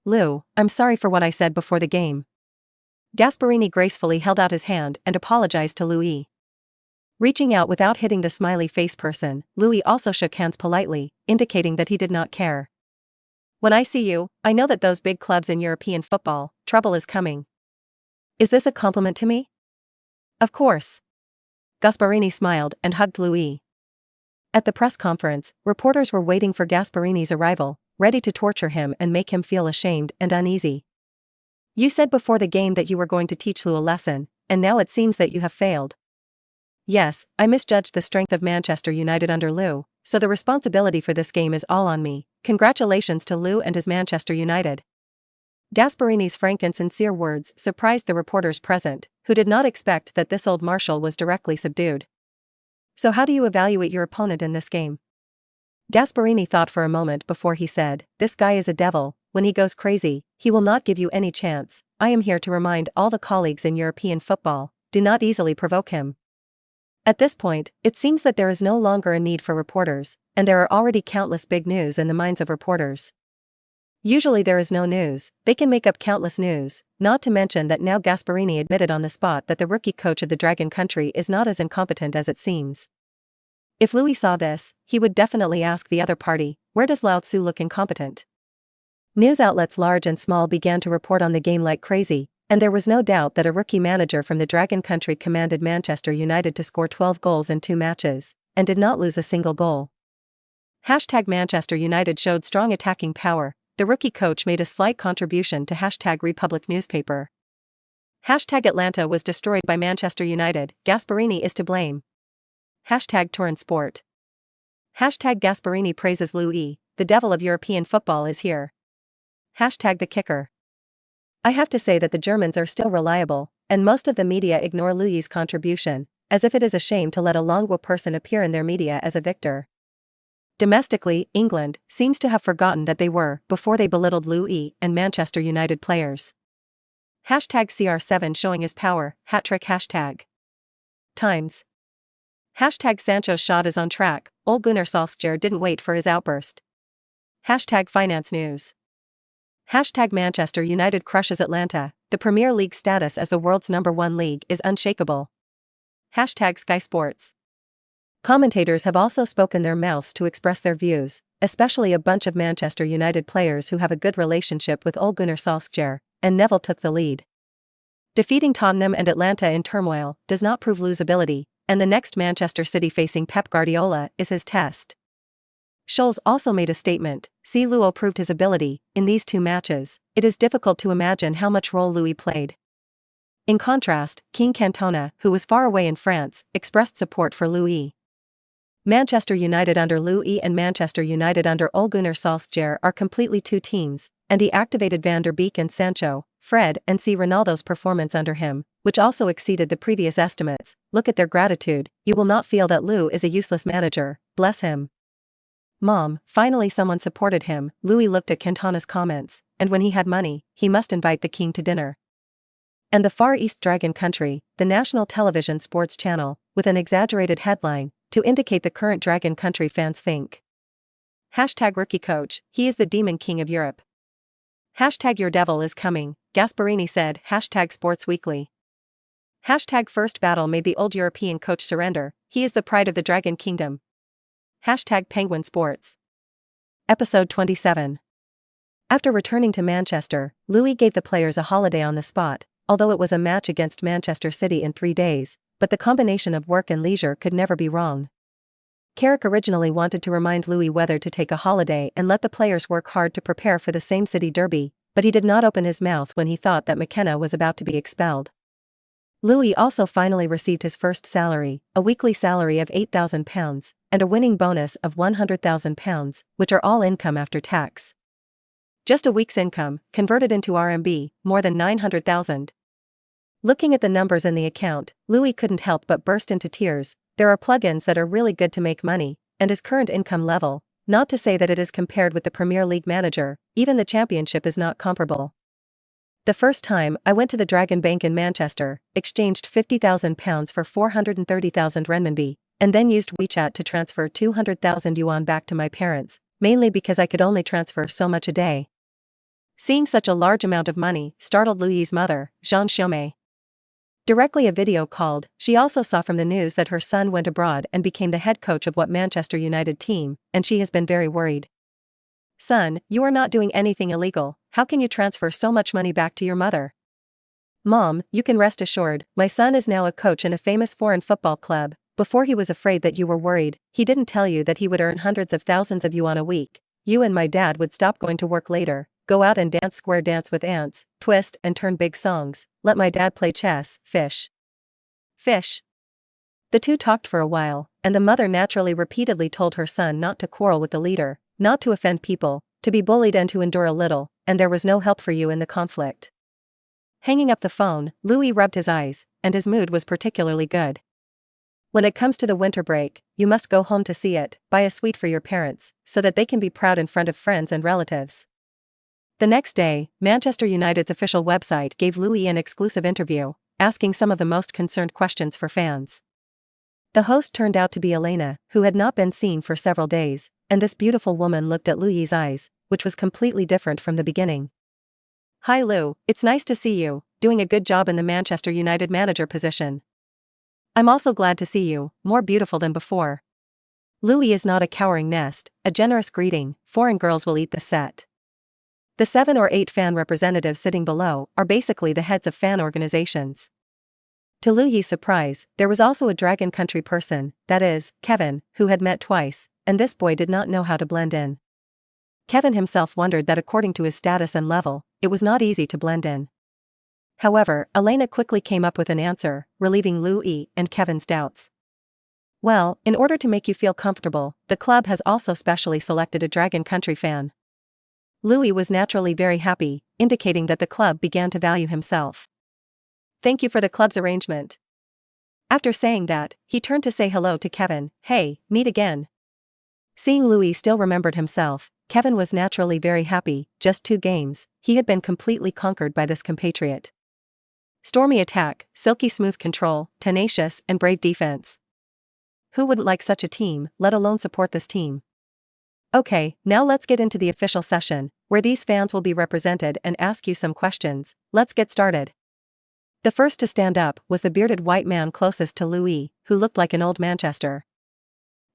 Liu, I'm sorry for what I said before the game. Gasperini gracefully held out his hand and apologized to Liu Yi. Reaching out without hitting the smiley face person, Liu Yi also shook hands politely, indicating that he did not care. When I see you, I know that those big clubs in European football, trouble is coming. Is this a compliment to me? Of course. Gasperini smiled and hugged Liu Yi. At the press conference, reporters were waiting for Gasperini's arrival, ready to torture him and make him feel ashamed and uneasy. You said before the game that you were going to teach Liu a lesson, and now it seems that you have failed. Yes, I misjudged the strength of Manchester United under Liu, so the responsibility for this game is all on me. Congratulations to Liu and his Manchester United. Gasperini's frank and sincere words surprised the reporters present, who did not expect that this old marshal was directly subdued. So how do you evaluate your opponent in this game? Gasperini thought for a moment before he said, this guy is a devil, when he goes crazy, he will not give you any chance. I am here to remind all the colleagues in European football, do not easily provoke him. At this point, it seems that there is no longer a need for reporters, and there are already countless big news in the minds of reporters. Usually there is no news, they can make up countless news, not to mention that now Gasperini admitted on the spot that the rookie coach of the Dragon Country is not as incompetent as it seems. If Liu Yi saw this, he would definitely ask the other party, where does Lao Tzu look incompetent? News outlets large and small began to report on the game like crazy, and there was no doubt that a rookie manager from the Dragon Country commanded Manchester United to score 12 goals in 2 matches, and did not lose a single goal. #Manchester United showed strong attacking power, the rookie coach made a slight contribution to #Republic newspaper. #Atlanta was destroyed by Manchester United, Gasperini is to blame. #Torrent Sport. #Gasperini praises Liu Yi, the devil of European football is here. #The kicker. I have to say that the Germans are still reliable, and most of the media ignore Liu Yi's contribution, as if it is a shame to let a Longwa person appear in their media as a victor. Domestically, England seems to have forgotten that they were, before they belittled Liu Yi and Manchester United players. #CR7 showing his power, hat-trick #. Times. #Sancho's shot is on track, Ole Gunnar Solskjaer didn't wait for his outburst. #Finance news. #Manchester United crushes Atlanta, the Premier League status as the world's #1 league is unshakable. #Sky Sports. Commentators have also spoken their mouths to express their views, especially a bunch of Manchester United players who have a good relationship with Ole Gunnar Solskjaer, and Neville took the lead. Defeating Tottenham and Atlanta in turmoil does not prove Liu's ability, and the next Manchester City facing Pep Guardiola is his test. Scholes also made a statement, Liu proved his ability, in these 2 matches, it is difficult to imagine how much role Liu played. In contrast, King Cantona, who was far away in France, expressed support for Liu Yi. Manchester United under Liu Yi and Manchester United under Ole Gunnar Solskjaer are completely 2 teams, and he activated Van der Beek and Sancho, Fred and Ronaldo's performance under him, which also exceeded the previous estimates. Look at their gratitude, you will not feel that Liu is a useless manager, bless him. Mom, finally someone supported him. Liu Yi looked at Cantona's comments, and when he had money, he must invite the king to dinner. And the Far East Dragon Country, the national television sports channel, with an exaggerated headline, to indicate the current Dragon Country fans think. Hashtag rookie coach, he is the demon king of Europe. Hashtag your devil is coming, Gasparini said. Hashtag Sports Weekly. Hashtag first battle made the old European coach surrender, he is the pride of the Dragon Kingdom. Hashtag Penguin Sports. Episode 27. After returning to Manchester, Liu Yi gave the players a holiday on the spot, although it was a match against Manchester City in 3 days, but the combination of work and leisure could never be wrong. Carrick originally wanted to remind Liu Yi whether to take a holiday and let the players work hard to prepare for the same City derby, but he did not open his mouth when he thought that McKenna was about to be expelled. Liu Yi also finally received his first salary, a weekly salary of £8,000, and a winning bonus of £100,000, which are all income after tax. Just a week's income, converted into RMB, more than 900,000. Looking at the numbers in the account, Liu Yi couldn't help but burst into tears. There are plugins that are really good to make money, and his current income level, not to say that it is compared with the Premier League manager, even the Championship is not comparable. The first time, I went to the Dragon Bank in Manchester, exchanged £50,000 for 430,000 renminbi, and then used WeChat to transfer 200,000 yuan back to my parents, mainly because I could only transfer so much a day. Seeing such a large amount of money startled Liu Yi's mother, Jean Xiaomei. Directly a video called, she also saw from the news that her son went abroad and became the head coach of what Manchester United team, and she has been very worried. Son, you are not doing anything illegal, how can you transfer so much money back to your mother? Mom, you can rest assured, my son is now a coach in a famous foreign football club. Before he was afraid that you were worried, he didn't tell you that he would earn hundreds of thousands of yuan a week. You and my dad would stop going to work later, go out and dance square dance with ants, twist and turn big songs, let my dad play chess, fish. Fish. The two talked for a while, and the mother naturally repeatedly told her son not to quarrel with the leader, not to offend people, to be bullied and to endure a little, and there was no help for you in the conflict. Hanging up the phone, Liu Yi rubbed his eyes, and his mood was particularly good. When it comes to the winter break, you must go home to see it, buy a sweet for your parents, so that they can be proud in front of friends and relatives. The next day, Manchester United's official website gave Liu Yi an exclusive interview, asking some of the most concerned questions for fans. The host turned out to be Elena, who had not been seen for several days, and this beautiful woman looked at Liu Yi's eyes, which was completely different from the beginning. Hi Liu, it's nice to see you, doing a good job in the Manchester United manager position. I'm also glad to see you, more beautiful than before. Liu Yi is not a cowering nest, a generous greeting, foreign girls will eat the set. The 7 or 8 fan representatives sitting below are basically the heads of fan organizations. To Liu Yi's surprise, there was also a Dragon Country person, that is, Kevin, who had met twice, and this boy did not know how to blend in. Kevin himself wondered that according to his status and level, it was not easy to blend in. However, Elena quickly came up with an answer, relieving Liu Yi and Kevin's doubts. Well, in order to make you feel comfortable, the club has also specially selected a Dragon Country fan. Liu Yi was naturally very happy, indicating that the club began to value himself. Thank you for the club's arrangement. After saying that, he turned to say hello to Kevin, hey, meet again. Seeing Liu Yi still remembered himself, Kevin was naturally very happy. Just 2 games, he had been completely conquered by this compatriot. Stormy attack, silky smooth control, tenacious and brave defense. Who wouldn't like such a team, let alone support this team? Okay, now let's get into the official session, where these fans will be represented and ask you some questions. Let's get started. The first to stand up was the bearded white man closest to Liu Yi, who looked like an old Manchester.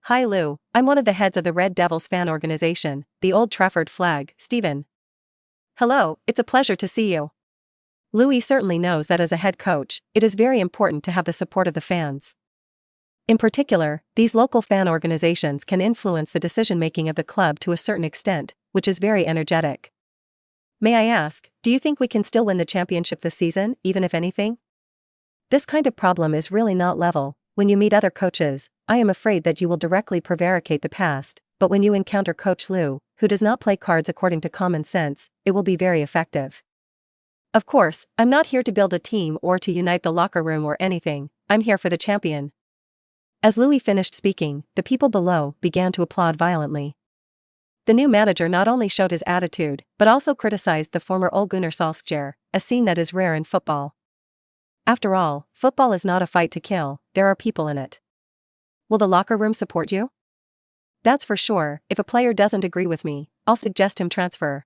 Hi Liu, I'm one of the heads of the Red Devils fan organization, the Old Trafford flag, Stephen. Hello, it's a pleasure to see you. Liu Yi certainly knows that as a head coach, it is very important to have the support of the fans. In particular, these local fan organizations can influence the decision-making of the club to a certain extent, which is very energetic. May I ask, do you think we can still win the championship this season, even if anything? This kind of problem is really not level. When you meet other coaches, I am afraid that you will directly prevaricate the past, but when you encounter Coach Liu, who does not play cards according to common sense, it will be very effective. Of course, I'm not here to build a team or to unite the locker room or anything, I'm here for the champion. As Liu Yi finished speaking, the people below began to applaud violently. The new manager not only showed his attitude, but also criticized the former Ole Gunnar Solskjaer, a scene that is rare in football. After all, football is not a fight to kill, there are people in it. Will the locker room support you? That's for sure. If a player doesn't agree with me, I'll suggest him transfer.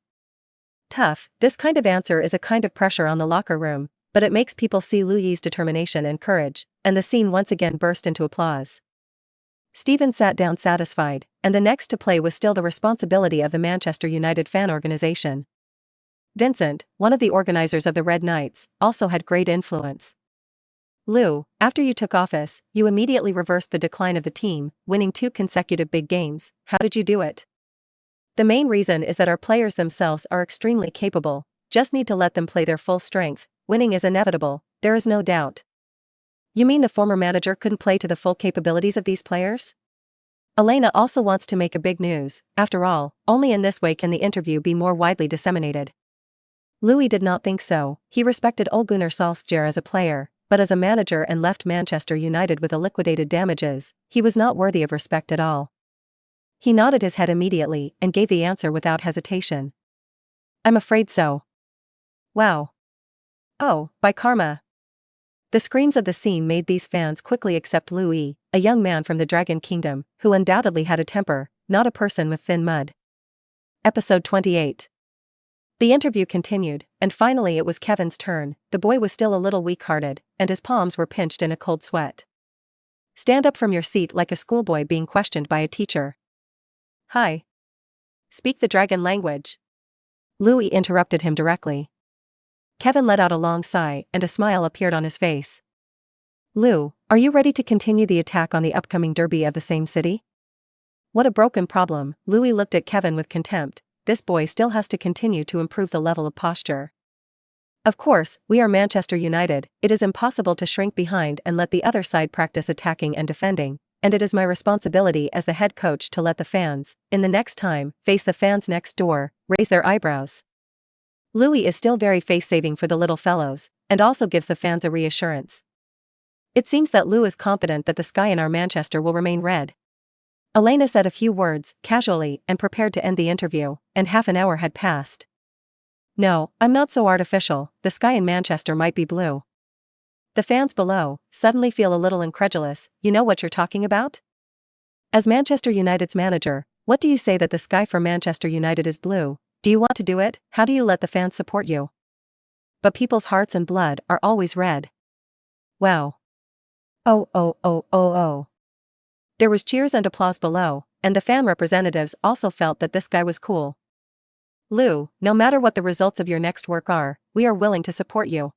Tough. This kind of answer is a kind of pressure on the locker room, but it makes people see Liu Yi's determination and courage, and the scene once again burst into applause. Stephen sat down satisfied, and the next to play was still the responsibility of the Manchester United fan organisation. Vincent, one of the organisers of the Red Knights, also had great influence. Liu, after you took office, you immediately reversed the decline of the team, winning 2 consecutive big games. How did you do it? The main reason is that our players themselves are extremely capable, just need to let them play their full strength. Winning is inevitable, there is no doubt. You mean the former manager couldn't play to the full capabilities of these players? Elena also wants to make a big news. After all, only in this way can the interview be more widely disseminated. Liu Yi did not think so. He respected Ole Gunnar Solskjaer as a player, but as a manager and left Manchester United with a liquidated damages, he was not worthy of respect at all. He nodded his head immediately and gave the answer without hesitation. I'm afraid so. Wow. Oh, by karma. The screams of the scene made these fans quickly accept Liu Yi, a young man from the Dragon Kingdom, who undoubtedly had a temper, not a person with thin mud. Episode 28. The interview continued, and finally it was Kevin's turn. The boy was still a little weak-hearted, and his palms were pinched in a cold sweat. Stand up from your seat like a schoolboy being questioned by a teacher. Hi. Speak the dragon language. Liu Yi interrupted him directly. Kevin let out a long sigh, and a smile appeared on his face. Liu, are you ready to continue the attack on the upcoming derby of the same city? What a broken problem. Liu Yi looked at Kevin with contempt. This boy still has to continue to improve the level of posture. Of course, we are Manchester United. It is impossible to shrink behind and let the other side practice attacking and defending, and it is my responsibility as the head coach to let the fans, in the next time, face the fans next door, raise their eyebrows. Liu Yi is still very face-saving for the little fellows, and also gives the fans a reassurance. It seems that Liu is confident that the sky in our Manchester will remain red. Elena said a few words, casually, and prepared to end the interview, and half an hour had passed. No, I'm not so artificial. The sky in Manchester might be blue. The fans below suddenly feel a little incredulous. You know what you're talking about? As Manchester United's manager, what do you say that the sky for Manchester United is blue? Do you want to do it? How do you let the fans support you? But people's hearts and blood are always red. Wow. Oh. There was cheers and applause below, and the fan representatives also felt that this guy was cool. Liu, no matter what the results of your next work are, we are willing to support you.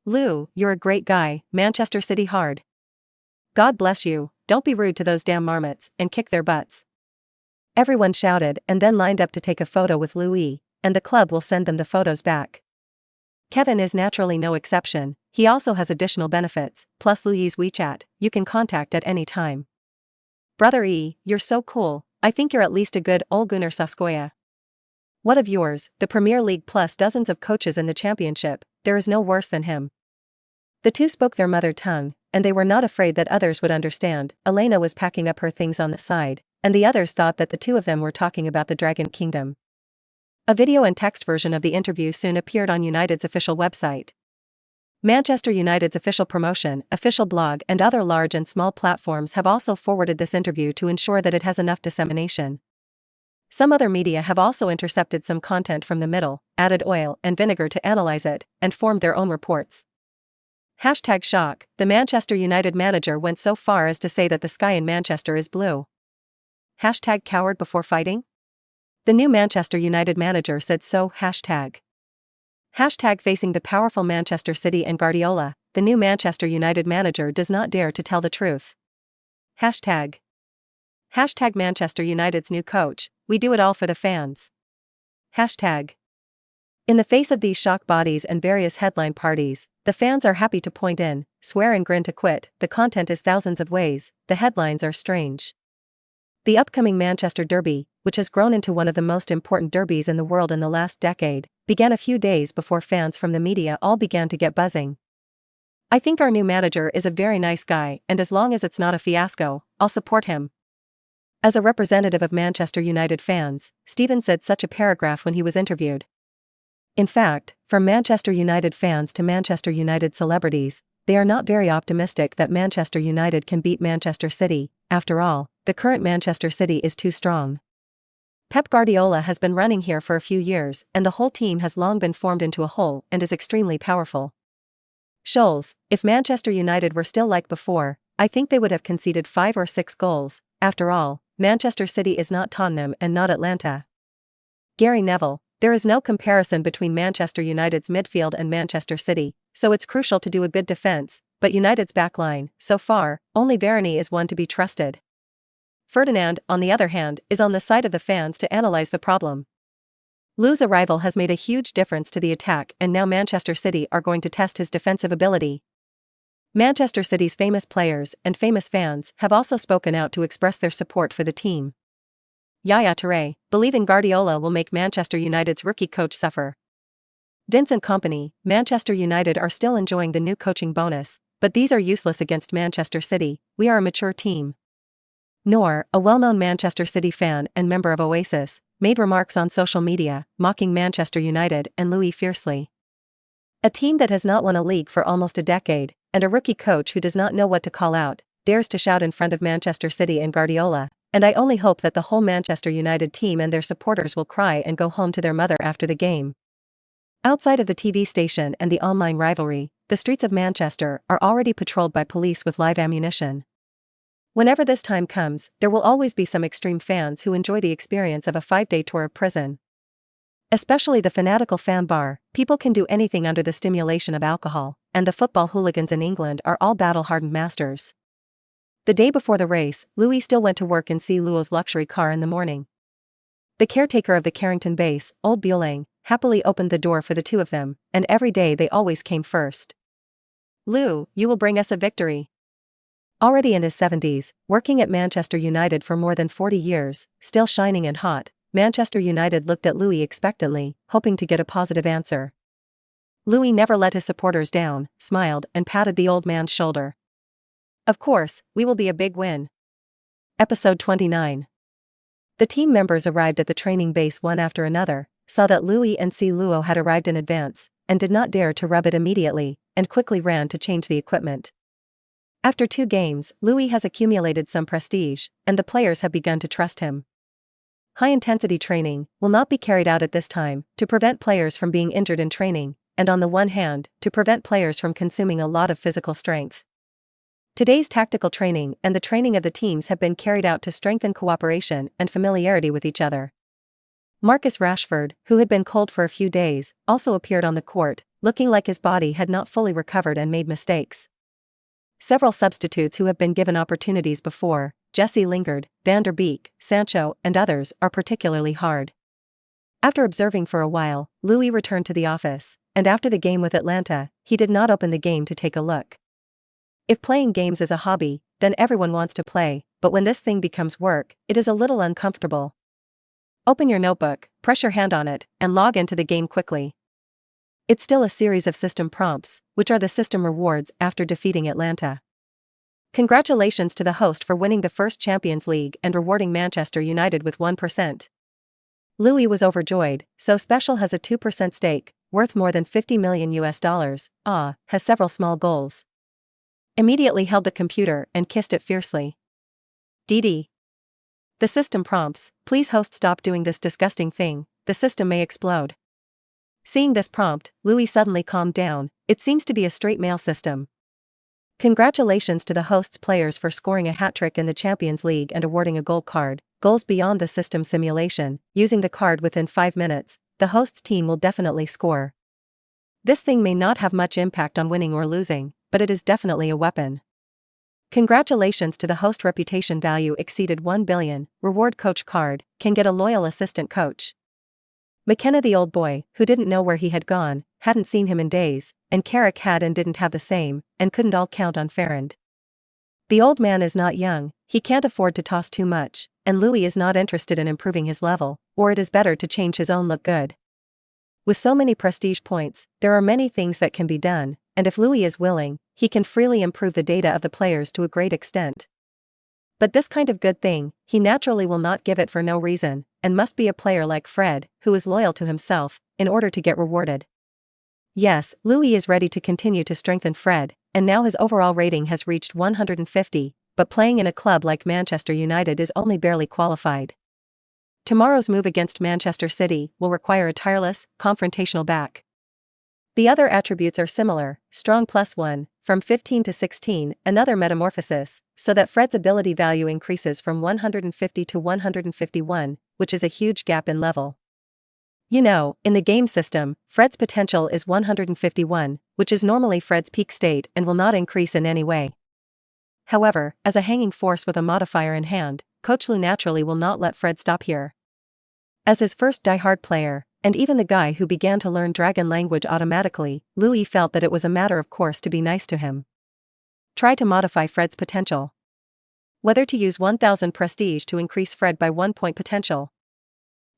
Liu, you're a great guy. Manchester City hard. God bless you. Don't be rude to those damn marmots, and kick their butts. Everyone shouted and then lined up to take a photo with Liu Yi, and the club will send them the photos back. Kevin is naturally no exception. He also has additional benefits, plus Liu Yi's WeChat, you can contact at any time. Brother E, you're so cool. I think you're at least a good Ole Gunnar Solskjaer. What of yours? The Premier League plus dozens of coaches in the Championship, there is no worse than him. The two spoke their mother tongue, and they were not afraid that others would understand. Elena was packing up her things on the side, and the others thought that the two of them were talking about the Dragon Kingdom. A video and text version of the interview soon appeared on United's official website. Manchester United's official promotion, official blog and other large and small platforms have also forwarded this interview to ensure that it has enough dissemination. Some other media have also intercepted some content from the middle, added oil and vinegar to analyze it, and formed their own reports. #shock, the Manchester United manager went so far as to say that the sky in Manchester is blue. #coward before fighting? The new Manchester United manager said so. Facing the powerful Manchester City and Guardiola, the new Manchester United manager does not dare to tell the truth. Manchester United's new coach, we do it all for the fans. In the face of these shock bodies and various headline parties, the fans are happy to point in, swear and grin to quit. The content is thousands of ways, the headlines are strange. The upcoming Manchester Derby, which has grown into one of the most important derbies in the world in the last decade, began a few days before fans from the media all began to get buzzing. I think our new manager is a very nice guy, and as long as it's not a fiasco, I'll support him. As a representative of Manchester United fans, Stephen said such a paragraph when he was interviewed. In fact, from Manchester United fans to Manchester United celebrities, they are not very optimistic that Manchester United can beat Manchester City. After all, the current Manchester City is too strong. Pep Guardiola has been running here for a few years and the whole team has long been formed into a whole and is extremely powerful. Scholes, if Manchester United were still like before, I think they would have conceded 5 or 6 goals. After all, Manchester City is not Tottenham and not Atlanta. Gary Neville, there is no comparison between Manchester United's midfield and Manchester City, so it's crucial to do a good defense, but United's backline, so far, only Varane is one to be trusted. Ferdinand, on the other hand, is on the side of the fans to analyze the problem. Liu's arrival has made a huge difference to the attack and now Manchester City are going to test his defensive ability. Manchester City's famous players and famous fans have also spoken out to express their support for the team. Yaya Touré, believing Guardiola will make Manchester United's rookie coach suffer. Vincent Kompany, Manchester United are still enjoying the new coaching bonus, but these are useless against Manchester City, we are a mature team. Noor, a well-known Manchester City fan and member of Oasis, made remarks on social media, mocking Manchester United and Liu Yi fiercely. A team that has not won a league for almost a decade, and a rookie coach who does not know what to call out, dares to shout in front of Manchester City and Guardiola, and I only hope that the whole Manchester United team and their supporters will cry and go home to their mother after the game. Outside of the TV station and the online rivalry, the streets of Manchester are already patrolled by police with live ammunition. Whenever this time comes, there will always be some extreme fans who enjoy the experience of a 5-day tour of prison. Especially the fanatical fan bar, people can do anything under the stimulation of alcohol, and the football hooligans in England are all battle-hardened masters. The day before the race, Liu Yi still went to work in C. Luo's luxury car in the morning. The caretaker of the Carrington base, Old Buelang, happily opened the door for the two of them, and every day they always came first. Liu, you will bring us a victory. Already in his 70s, working at Manchester United for more than 40 years, still shining and hot, Manchester United looked at Liu Yi expectantly, hoping to get a positive answer. Liu Yi never let his supporters down, smiled and patted the old man's shoulder. Of course, we will be a big win. Episode 29. The team members arrived at the training base one after another, saw that Liu Yi and C. Luo had arrived in advance, and did not dare to rub it immediately, and quickly ran to change the equipment. After 2 games, Liu Yi has accumulated some prestige, and the players have begun to trust him. High-intensity training will not be carried out at this time, to prevent players from being injured in training, and on the one hand, to prevent players from consuming a lot of physical strength. Today's tactical training and the training of the teams have been carried out to strengthen cooperation and familiarity with each other. Marcus Rashford, who had been cold for a few days, also appeared on the court, looking like his body had not fully recovered and made mistakes. Several substitutes who have been given opportunities before, Jesse Lingard, Van der Beek, Sancho, and others, are particularly hard. After observing for a while, Liu Yi returned to the office, and after the game with Atlanta, he did not open the game to take a look. If playing games is a hobby, then everyone wants to play, but when this thing becomes work, it is a little uncomfortable. Open your notebook, press your hand on it, and log into the game quickly. It's still a series of system prompts, which are the system rewards after defeating Atlanta. Congratulations to the host for winning the first Champions League and rewarding Manchester United with 1%. Liu Yi was overjoyed, so Special has a 2% stake, worth more than $50 million. Has several small goals. Immediately held the computer and kissed it fiercely. DD. The system prompts, please host stop doing this disgusting thing, the system may explode. Seeing this prompt, Liu Yi suddenly calmed down, it seems to be a straight mail system. Congratulations to the host's players for scoring a hat-trick in the Champions League and awarding a gold card, goals beyond the system simulation, using the card within 5 minutes, the host's team will definitely score. This thing may not have much impact on winning or losing, but it is definitely a weapon. Congratulations to the host, reputation value exceeded 1 billion, reward coach card, can get a loyal assistant coach. McKenna, the old boy, who didn't know where he had gone, hadn't seen him in days, and Carrick had and didn't have the same, and couldn't all count on Ferrand. The old man is not young, he can't afford to toss too much, and Liu Yi is not interested in improving his level, or it is better to change his own look good. With so many prestige points, there are many things that can be done, and if Liu Yi is willing, he can freely improve the data of the players to a great extent. But this kind of good thing, he naturally will not give it for no reason, and must be a player like Fred, who is loyal to himself, in order to get rewarded. Yes, Liu Yi is ready to continue to strengthen Fred, and now his overall rating has reached 150, but playing in a club like Manchester United is only barely qualified. Tomorrow's move against Manchester City will require a tireless, confrontational back. The other attributes are similar: strong +1, from 15 to 16, another metamorphosis, so that Fred's ability value increases from 150 to 151, which is a huge gap in level. You know, in the game system, Fred's potential is 151, which is normally Fred's peak state and will not increase in any way. However, as a hanging force with a modifier in hand, Coach Liu naturally will not let Fred stop here. As his first die-hard player, and even the guy who began to learn dragon language automatically, Liu Yi felt that it was a matter of course to be nice to him. Try to modify Fred's potential. Whether to use 1000 prestige to increase Fred by 1 point potential.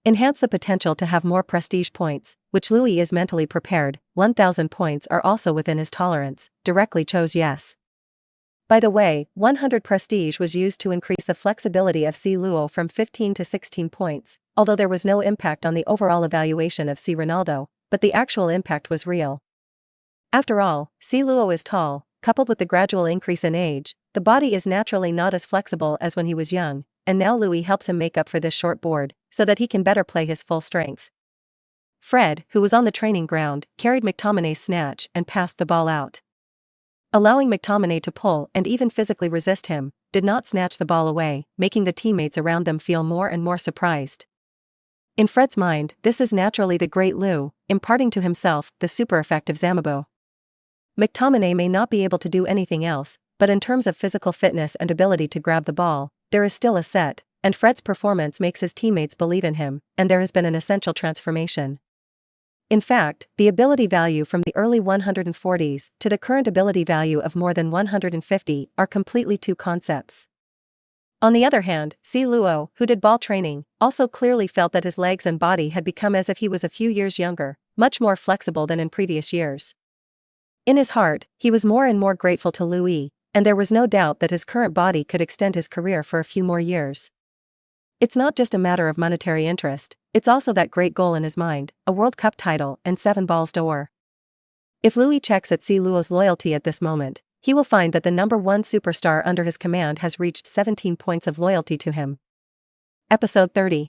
Enhance the potential to have more prestige points, which Liu Yi is mentally prepared. 1000 points are also within his tolerance. Directly chose yes. By the way, 100 prestige was used to increase the flexibility of C. Luo from 15 to 16 points, although there was no impact on the overall evaluation of C. Ronaldo, but the actual impact was real. After all, C. Luo is tall, coupled with the gradual increase in age, the body is naturally not as flexible as when he was young, and now Liu Yi helps him make up for this short board, so that he can better play his full strength. Fred, who was on the training ground, carried McTominay's snatch and passed the ball out. Allowing McTominay to pull and even physically resist him, did not snatch the ball away, making the teammates around them feel more and more surprised. In Fred's mind, this is naturally the great Liu, imparting to himself the super effect of Zamabo. McTominay may not be able to do anything else, but in terms of physical fitness and ability to grab the ball, there is still a set, and Fred's performance makes his teammates believe in him, and there has been an essential transformation. In fact, the ability value from the early 140s to the current ability value of more than 150 are completely two concepts. On the other hand, C. Luo, who did ball training, also clearly felt that his legs and body had become as if he was a few years younger, much more flexible than in previous years. In his heart, he was more and more grateful to Liu Yi, and there was no doubt that his current body could extend his career for a few more years. It's not just a matter of monetary interest, it's also that great goal in his mind, a World Cup title and 7 balls d'or. If Liu Yi checks at C. Luo's loyalty at this moment, he will find that the number 1 superstar under his command has reached 17 points of loyalty to him. Episode 30.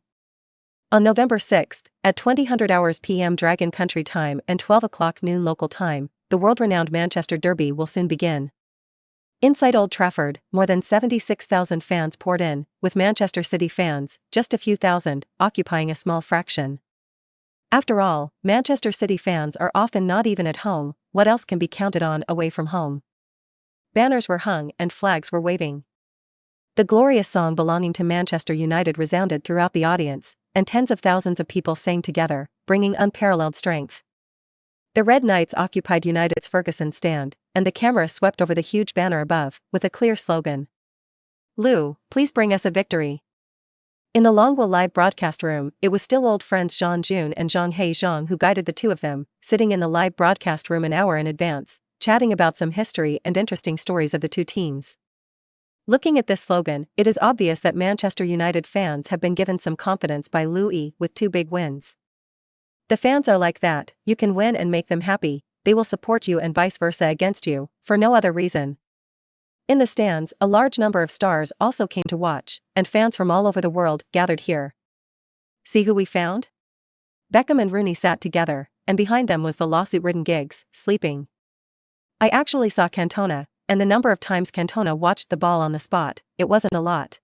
On November 6th, at 20:00 hours PM Dragon Country time and 12 o'clock noon local time, the world-renowned Manchester Derby will soon begin. Inside Old Trafford, more than 76,000 fans poured in, with Manchester City fans, just a few thousand, occupying a small fraction. After all, Manchester City fans are often not even at home, what else can be counted on away from home? Banners were hung and flags were waving. The glorious song belonging to Manchester United resounded throughout the audience, and tens of thousands of people sang together, bringing unparalleled strength. The Red Knights occupied United's Ferguson stand, and the camera swept over the huge banner above, with a clear slogan. Liu, please bring us a victory. In the Longwell live broadcast room, it was still old friends Zhang Jun and Zhang He Zhang who guided the two of them, sitting in the live broadcast room an hour in advance, chatting about some history and interesting stories of the two teams. Looking at this slogan, it is obvious that Manchester United fans have been given some confidence by Liu Yi with 2 big wins. The fans are like that, you can win and make them happy, they will support you and vice versa against you, for no other reason. In the stands, a large number of stars also came to watch, and fans from all over the world gathered here. See who we found? Beckham and Rooney sat together, and behind them was the lawsuit-ridden Giggs, sleeping. I actually saw Cantona, and the number of times Cantona watched the ball on the spot, it wasn't a lot.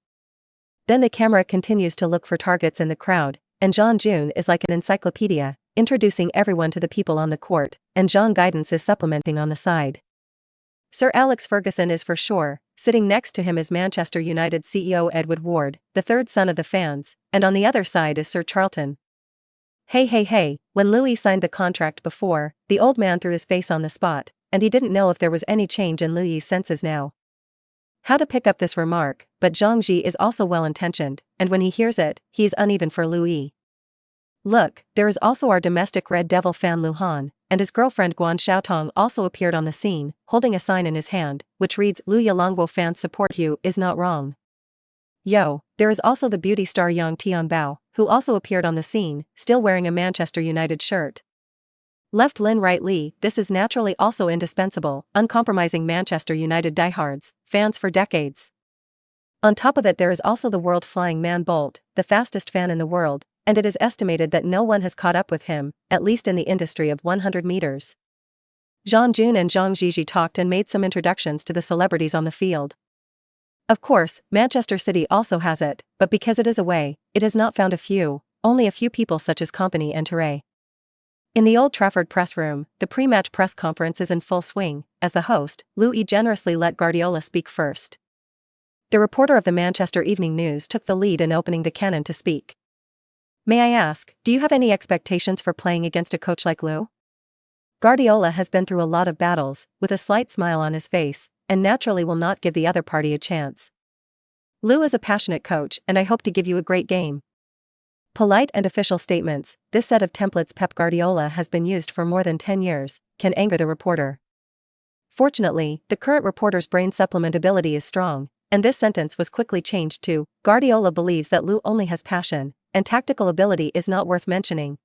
Then the camera continues to look for targets in the crowd, and Zhang Jun is like an encyclopedia, introducing everyone to the people on the court, and Zhang Guidance is supplementing on the side. Sir Alex Ferguson is for sure, sitting next to him is Manchester United CEO Edward Ward, the third son of the fans, and on the other side is Sir Charlton. Hey, when Liu Yi signed the contract before, the old man threw his face on the spot, and he didn't know if there was any change in Liu Yi's senses now. How to pick up this remark, but Zhang Ji is also well-intentioned, and when he hears it, he is uneven for Liu Yi. Look, there is also our domestic Red Devil fan Lu Han, and his girlfriend Guan Xiaotong also appeared on the scene, holding a sign in his hand, which reads, Lu Yalongwo fans support you, is not wrong. Yo, there is also the beauty star Yang Tianbao, who also appeared on the scene, still wearing a Manchester United shirt. Left Lin right Li, this is naturally also indispensable, uncompromising Manchester United diehards, fans for decades. On top of it there is also the world flying man Bolt, the fastest fan in the world, and it is estimated that no one has caught up with him, at least in the industry of 100 meters. Zhang Jun and Zhang Zhizhi talked and made some introductions to the celebrities on the field. Of course, Manchester City also has it, but because it is away, it has not found only a few people such as Kompany and Touré. In the Old Trafford press room, the pre-match press conference is in full swing. As the host, Liu Yi generously let Guardiola speak first. The reporter of the Manchester Evening News took the lead in opening the cannon to speak. May I ask, do you have any expectations for playing against a coach like Liu? Guardiola has been through a lot of battles, with a slight smile on his face, and naturally will not give the other party a chance. Liu is a passionate coach and I hope to give you a great game. Polite and official statements, this set of templates Pep Guardiola has been used for more than 10 years, can anger the reporter. Fortunately, the current reporter's brain supplement ability is strong, and this sentence was quickly changed to, Guardiola believes that Liu only has passion, and tactical ability is not worth mentioning.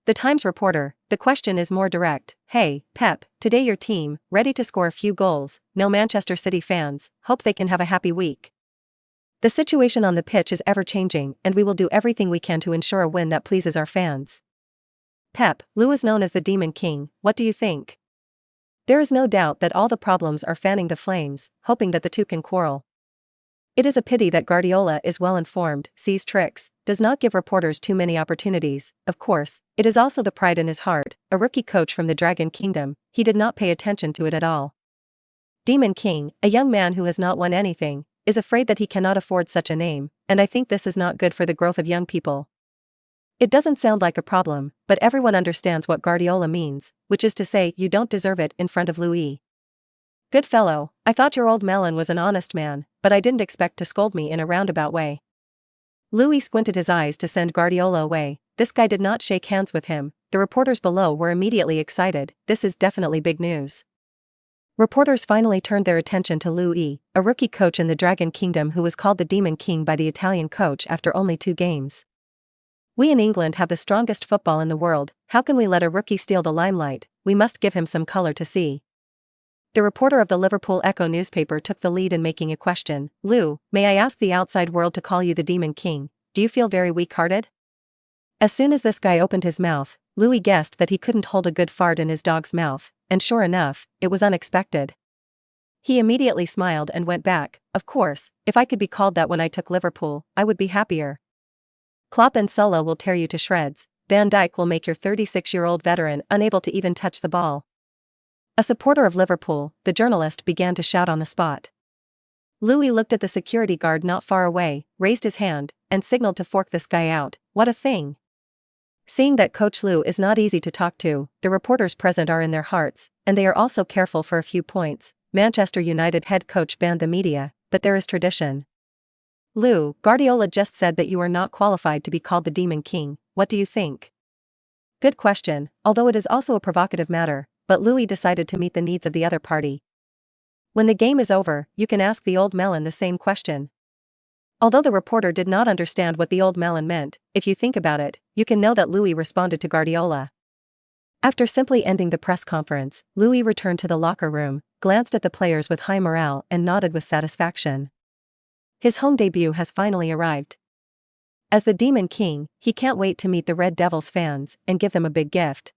The Times reporter, the question is more direct. Hey, Pep, today your team, ready to score a few goals, no Manchester City fans, hope they can have a happy week. The situation on the pitch is ever-changing and we will do everything we can to ensure a win that pleases our fans. Pep, Liu is known as the Demon King, what do you think? There is no doubt that all the problems are fanning the flames, hoping that the two can quarrel. It is a pity that Guardiola is well informed, sees tricks, does not give reporters too many opportunities. Of course, it is also the pride in his heart, a rookie coach from the Dragon Kingdom, he did not pay attention to it at all. Demon King, a young man who has not won anything, is afraid that he cannot afford such a name, and I think this is not good for the growth of young people. It doesn't sound like a problem, but everyone understands what Guardiola means, which is to say you don't deserve it in front of Liu Yi. Good fellow, I thought your old melon was an honest man, but I didn't expect to scold me in a roundabout way. Liu Yi squinted his eyes to send Guardiola away. This guy did not shake hands with him. The reporters below were immediately excited, this is definitely big news. Reporters finally turned their attention to Liu Yi, a rookie coach in the Dragon Kingdom who was called the Demon King by the Italian coach after only 2 games. We in England have the strongest football in the world, how can we let a rookie steal the limelight? We must give him some color to see. The reporter of the Liverpool Echo newspaper took the lead in making a question. Liu, may I ask the outside world to call you the Demon King, do you feel very weak-hearted? As soon as this guy opened his mouth, Liu Yi guessed that he couldn't hold a good fart in his dog's mouth, and sure enough, it was unexpected. He immediately smiled and went back, of course, if I could be called that when I took Liverpool, I would be happier. Klopp and Salah will tear you to shreds, Van Dijk will make your 36-year-old veteran unable to even touch the ball. A supporter of Liverpool, the journalist began to shout on the spot. Liu Yi looked at the security guard not far away, raised his hand, and signaled to fork this guy out. What a thing! Seeing that Coach Liu is not easy to talk to, the reporters present are in their hearts, and they are also careful for a few points. Manchester United head coach banned the media, but there is tradition. Liu, Guardiola just said that you are not qualified to be called the Demon King, what do you think? Good question, although it is also a provocative matter, but Liu Yi decided to meet the needs of the other party. When the game is over, you can ask the old melon the same question. Although the reporter did not understand what the old melon meant, if you think about it, you can know that Liu Yi responded to Guardiola. After simply ending the press conference, Liu Yi returned to the locker room, glanced at the players with high morale and nodded with satisfaction. His home debut has finally arrived. As the Demon King, he can't wait to meet the Red Devils fans and give them a big gift.